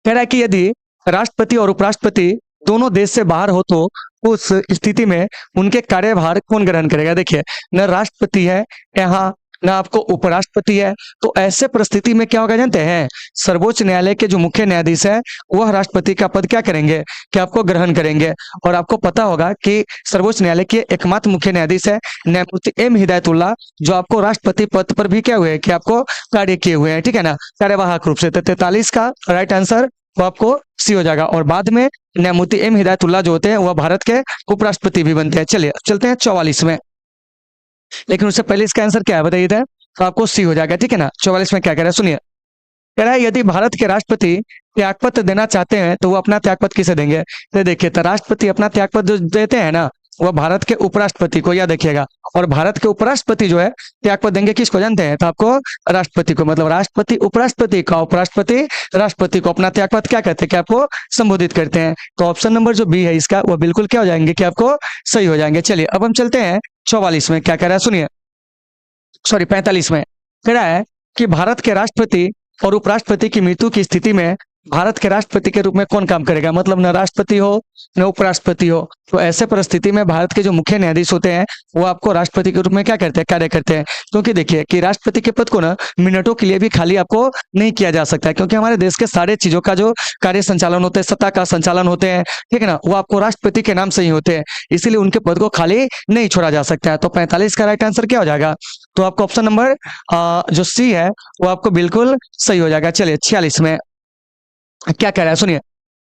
कह रहा है कि यदि राष्ट्रपति और उपराष्ट्रपति दोनों देश से बाहर हो तो उस स्थिति में उनके कार्यभार कौन ग्रहण करेगा। देखिए, न राष्ट्रपति है यहाँ, न आपको उपराष्ट्रपति है, तो ऐसे परिस्थिति में क्या होगा जानते हैं, सर्वोच्च न्यायालय के जो मुख्य न्यायाधीश है वह राष्ट्रपति का पद क्या करेंगे कि आपको ग्रहण करेंगे। और आपको पता होगा कि सर्वोच्च न्यायालय के एकमात्र मुख्य न्यायाधीश है न्यायमूर्ति M हिदायतुल्लाह, जो आपको राष्ट्रपति पद पर भी क्या हुए हैं कि आपको कार्य किए हुए हैं, ठीक है ना, कार्यवाहक रूप से। 43 का राइट आंसर वो आपको सी हो जाएगा। और बाद में न्यायमूर्ति M हिदायतुल्लाह जो होते हैं वह भारत के उपराष्ट्रपति भी बनते हैं। चलिए चलते हैं 44 में, लेकिन उससे पहले इसका आंसर क्या है बताइए, तो आपको सी हो जाएगा, ठीक है ना। 44 में क्या कह रहा है, सुनिए। कह रहा है यदि भारत के राष्ट्रपति त्यागपत्र देना चाहते हैं तो वो अपना त्यागपत्र किसे देंगे। तो देखिए, तो राष्ट्रपति अपना त्यागपत्र जो देते हैं ना वह भारत के उपराष्ट्रपति को, याद रखिएगा। और भारत के उपराष्ट्रपति जो है त्यागपत्र देंगे किसको जानते हैं, तो आपको राष्ट्रपति को। मतलब राष्ट्रपति उपराष्ट्रपति का, उपराष्ट्रपति राष्ट्रपति को अपना त्यागपत्र क्या कहते हैं कि आपको संबोधित करते हैं। तो ऑप्शन नंबर जो बी है इसका वो बिल्कुल क्या हो जाएंगे कि आपको सही हो जाएंगे। चलिए अब हम चलते हैं 44 में क्या कह रहा है, सुनिए, सॉरी 45 में। कह रहा है कि भारत के राष्ट्रपति और उपराष्ट्रपति की मृत्यु की स्थिति में भारत के राष्ट्रपति के रूप में कौन काम करेगा, मतलब न राष्ट्रपति हो न उपराष्ट्रपति हो, तो ऐसे परिस्थिति में भारत के जो मुख्य न्यायाधीश होते हैं वो आपको राष्ट्रपति के रूप में क्या करते हैं, कार्य करते हैं। क्योंकि देखिए कि राष्ट्रपति के पद को ना मिनटों के लिए भी खाली आपको नहीं किया जा सकता है, क्योंकि हमारे देश के सारे चीजों का जो कार्य संचालन होते हैं, सत्ता का संचालन होते हैं, ठीक है ना, वो आपको राष्ट्रपति के नाम से ही होते हैं, इसीलिए उनके पद को खाली नहीं छोड़ा जा सकता है। तो 45 का राइट आंसर क्या हो जाएगा, तो आपको ऑप्शन नंबर जो सी है वो आपको बिल्कुल सही हो जाएगा। चलिए 46 में क्या कह रहा है सुनिए,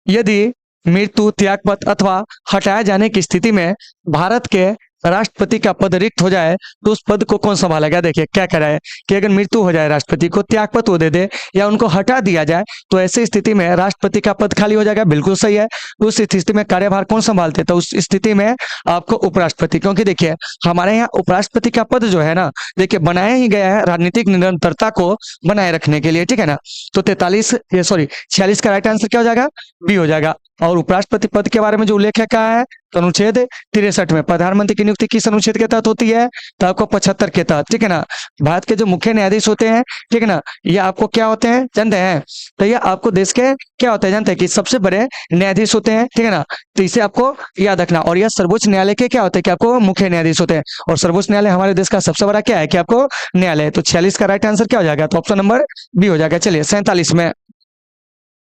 यदि मृत्यु, त्यागपत्र अथवा हटाए जाने की स्थिति में भारत के राष्ट्रपति का पद रिक्त हो जाए तो उस पद को कौन संभालेगा। देखिए क्या कह रहा है कि अगर मृत्यु हो जाए राष्ट्रपति को, त्यागपत्र वो दे दे या उनको हटा दिया जाए तो ऐसी स्थिति में राष्ट्रपति का पद खाली हो जाएगा, बिल्कुल सही है। तो उस स्थिति में कार्यभार कौन संभालते, तो उस स्थिति में आपको उपराष्ट्रपति, क्योंकि देखिए हमारे यहाँ उपराष्ट्रपति का पद जो है ना, देखिए बनाया ही गया है राजनीतिक निरंतरता को बनाए रखने के लिए, ठीक है ना। तो 46 का राइट आंसर क्या हो जाएगा, बी हो जाएगा। और उपराष्ट्रपति पद के बारे में जो उल्लेख है कहा है, तो अनुच्छेद 63 में प्रधानमंत्री की नियुक्ति किस अनुच्छेद के तहत होती है, तो आपको 75 के तहत, ठीक है ना। भारत के जो मुख्य न्यायाधीश होते हैं, ठीक है ना, ये आपको क्या होते हैं जानते हैं, तो ये आपको देश के क्या होते हैं जानते हैं कि सबसे बड़े न्यायाधीश होते हैं, ठीक है ना। तो इसे आपको याद रखना। और यह सर्वोच्च न्यायालय के क्या होते हैं कि आपको मुख्य न्यायाधीश होते हैं, और सर्वोच्च न्यायालय हमारे देश का सबसे बड़ा क्या है कि आपको न्यायालय। तो 46 का राइट आंसर क्या हो जाएगा, तो ऑप्शन नंबर बी हो जाएगा। चलिए 47 में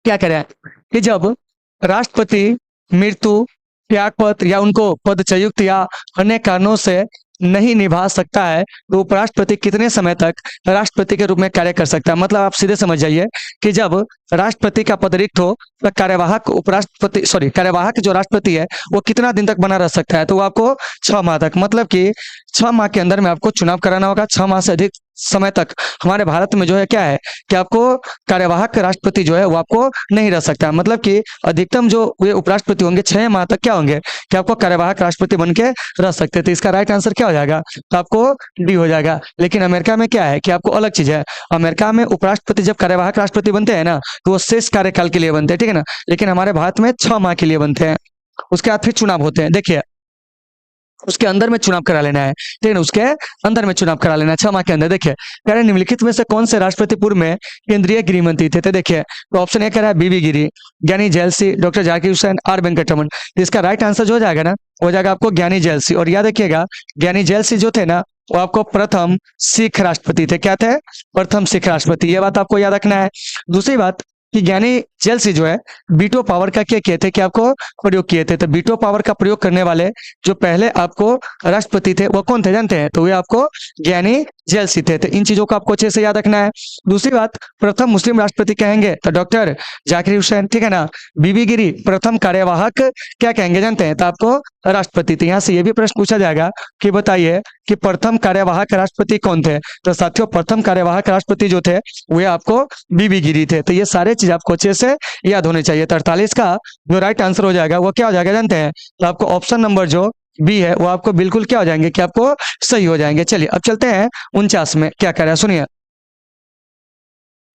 क्या करें कि जब राष्ट्रपति मृत्यु, त्यागपत्र या उनको पदच्युत या अन्य कारणों से नहीं निभा सकता है तो उपराष्ट्रपति कितने समय तक राष्ट्रपति के रूप में कार्य कर सकता है। मतलब आप सीधे समझ जाइए कि जब राष्ट्रपति का पद रिक्त हो तो कार्यवाहक जो राष्ट्रपति है वो कितना दिन तक बना रह सकता है, तो वो आपको 6 माह तक, मतलब कि 6 माह के अंदर में आपको चुनाव कराना होगा। 6 माह से अधिक समय तक हमारे भारत में जो है क्या है कि आपको कार्यवाहक राष्ट्रपति जो है वो आपको नहीं रह सकता। मतलब कि अधिकतम जो वे उपराष्ट्रपति होंगे 6 माह तक क्या होंगे कि आपको कार्यवाहक राष्ट्रपति बन के रह सकते हैं। तो इसका राइट आंसर क्या हो जाएगा, तो आपको डी हो जाएगा। लेकिन अमेरिका में क्या है कि आपको अलग चीज है, अमेरिका में उपराष्ट्रपति जब कार्यवाहक राष्ट्रपति बनते हैं ना तो वो शेष कार्यकाल के लिए बनते हैं, ठीक है ना। लेकिन हमारे भारत में 6 माह के लिए बनते हैं, उसके बाद फिर चुनाव होते हैं। देखिए उसके अंदर में चुनाव करा लेना है, ठीक है ना, उसके अंदर में चुनाव करा लेना है 6 माह के अंदर। देखिए कह रहे निम्नलिखित में से कौन से राष्ट्रपति पूर्व में केंद्रीय गृह मंत्री थे, तो देखिए तो ऑप्शन ए कह रहा है बीबी गिरी, ज्ञानी जैल सिंह, डॉक्टर जाकिर हुसैन, आर वेंकटरमन। तो इसका राइट आंसर जो हो जाएगा ना हो जाएगा आपको ज्ञानी जैल सिंह। और याद रखिएगा ज्ञानी जैल सिंह जो थे ना वो आपको प्रथम सिख राष्ट्रपति थे। क्या थे, प्रथम सिख राष्ट्रपति, ये बात आपको याद रखना है। दूसरी बात कि ज्ञानी जैल सिंह जो है बीटो पावर का क्या किए थे कि आपको प्रयोग किए थे, तो बीटो पावर का प्रयोग करने वाले जो पहले आपको राष्ट्रपति थे वो कौन थे जानते हैं, तो वे आपको ज्ञानी जैल सिंह थे। तो इन चीजों को आपको अच्छे से याद रखना है। दूसरी बात प्रथम मुस्लिम राष्ट्रपति कहेंगे तो डॉक्टर जाकिर हुसैन, ठीक है ना। बीबी गिरी प्रथम कार्यवाहक क्या कहेंगे जानते हैं, तो आपको राष्ट्रपति। तो यहाँ से ये भी प्रश्न पूछा जाएगा कि बताइए कि प्रथम कार्यवाहक राष्ट्रपति कौन थे, तो साथियों प्रथम कार्यवाहक राष्ट्रपति जो थे वे आपको बीबी गिरी थे। तो ये सारे चीज आपको अच्छे से याद होने चाहिए। 48 का जो राइट आंसर हो जाएगा वो क्या हो जाएगा जानते हैं, तो आपको ऑप्शन नंबर जो बी है वो आपको बिल्कुल क्या हो जाएंगे कि आपको सही हो जाएंगे। चलिए अब चलते हैं 49 में, क्या कह रहा है सुनिए,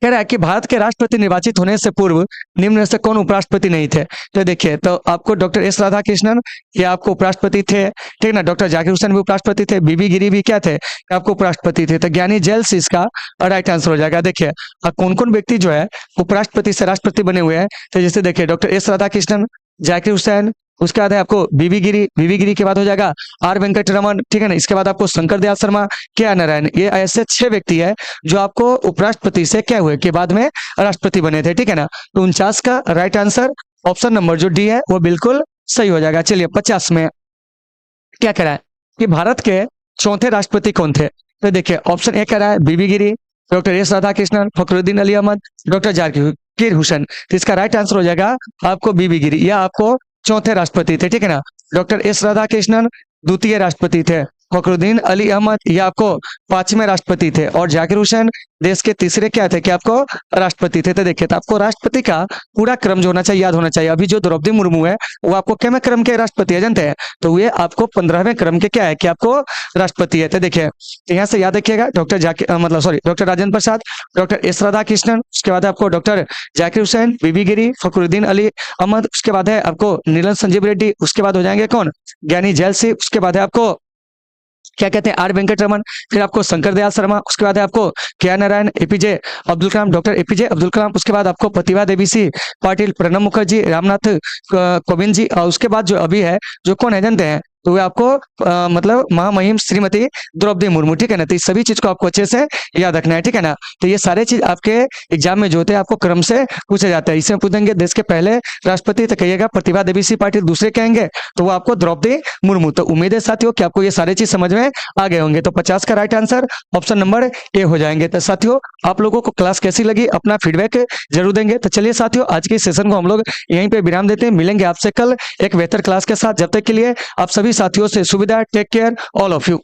कह रहा है कि भारत के राष्ट्रपति निर्वाचित होने से पूर्व निम्न में से कौन उपराष्ट्रपति नहीं थे। तो देखिए तो आपको डॉक्टर एस राधाकृष्णन ये आपको उपराष्ट्रपति थे, ठीक है ना। डॉक्टर जाकिर हुसैन भी उपराष्ट्रपति थे, बीबी गिरी भी क्या थे आपको उपराष्ट्रपति थे। तो ज्ञानी जैल सिंह इसका राइट आंसर हो जाएगा। देखिए कौन कौन व्यक्ति जो है उपराष्ट्रपति से राष्ट्रपति बने हुए हैं, तो जैसे देखिए डॉक्टर एस राधाकृष्णन, जाकिर हुसैन, उसके बाद है आपको बीबी गिरी के बाद हो जाएगा आर वेंकटरमन, ठीक है ना। इसके बाद आपको शंकर दयाल शर्मा, के आर नारायण, ये ऐसे 6 व्यक्ति है जो आपको उपराष्ट्रपति से क्या हुए कि बाद में राष्ट्रपति बने थे, ठीक है ना। तो 49 का राइट आंसर ऑप्शन नंबर जो डी है वो बिल्कुल सही हो जाएगा। चलिए 50 में क्या कह रहा है कि भारत के चौथे राष्ट्रपति कौन थे, तो देखिए ऑप्शन ए कह रहा है बीबी Giri, doctor S Radhakrishnan, Fakhruddin Ali Ahmed, doctor Zakir Hussain. तो इसका राइट आंसर हो जाएगा आपको बीबी गिरी, यह आपको चौथे राष्ट्रपति थे, ठीक है ना। डॉक्टर एस राधाकृष्णन द्वितीय राष्ट्रपति थे, फखरुद्दीन अली अहमद ये आपको 5वें राष्ट्रपति थे, और जाकिर हुसैन देश के तीसरे क्या थे कि आपको राष्ट्रपति थे। तो देखिए तो आपको राष्ट्रपति का पूरा क्रम जो होना चाहिए याद होना चाहिए। अभी जो द्रौपदी मुर्मू है वो आपको क्या क्रम के राष्ट्रपति है जानते हैं, तो वे आपको 15वें क्रम के क्या है कि आपको राष्ट्रपति है। तो देखिए तो यहाँ से याद रखिएगा doctor Rajendra Prasad, doctor S Radhakrishnan, उसके बाद आपको डॉक्टर जाकिर हुसैन, बीबी गिरी, फखरुद्दीन अली अहमद, उसके बाद है आपको नीलम संजीव रेड्डी, उसके बाद हो जाएंगे कौन ज्ञानी जैल सिंह, उसके बाद है आपको क्या कहते हैं, आर वेंकट रमन, फिर आपको शंकर दयाल शर्मा, उसके बाद है आपको के Narayan, APJ Abdul Kalam, doctor APJ Abdul Kalam, उसके बाद आपको प्रतिभा देवी सी पाटिल, प्रणब मुखर्जी, रामनाथ कोविंद जी, और उसके बाद जो अभी है, जो कौन है जानते हैं, तो वे आपको मतलब महामहिम श्रीमती द्रौपदी मुर्मू, ठीक है ना। तो इस सभी चीज को आपको अच्छे से याद रखना है, ठीक है ना। तो ये सारे चीज आपके एग्जाम में जो होते हैं आपको क्रम से पूछे जाते हैं। इसमें पूछेंगे देश के पहले राष्ट्रपति, तो कहिएगा प्रतिभा देवी सी पाटिल, दूसरे कहेंगे तो वो आपको द्रौपदी मुर्मू। तो उम्मीद है साथियों कि आपको ये सारे चीज समझ में आ गए होंगे। तो 50 का right answer option number A हो जाएंगे। तो साथियों, आप लोगों को क्लास कैसी लगी, अपना फीडबैक जरूर देंगे। तो चलिए साथियों, आज के सेशन को हम लोग यहीं पे विराम देते हैं। मिलेंगे आपसे कल एक बेहतर क्लास के साथ। जब तक के लिए आप सभी साथियों से सुविधा, take care all of you.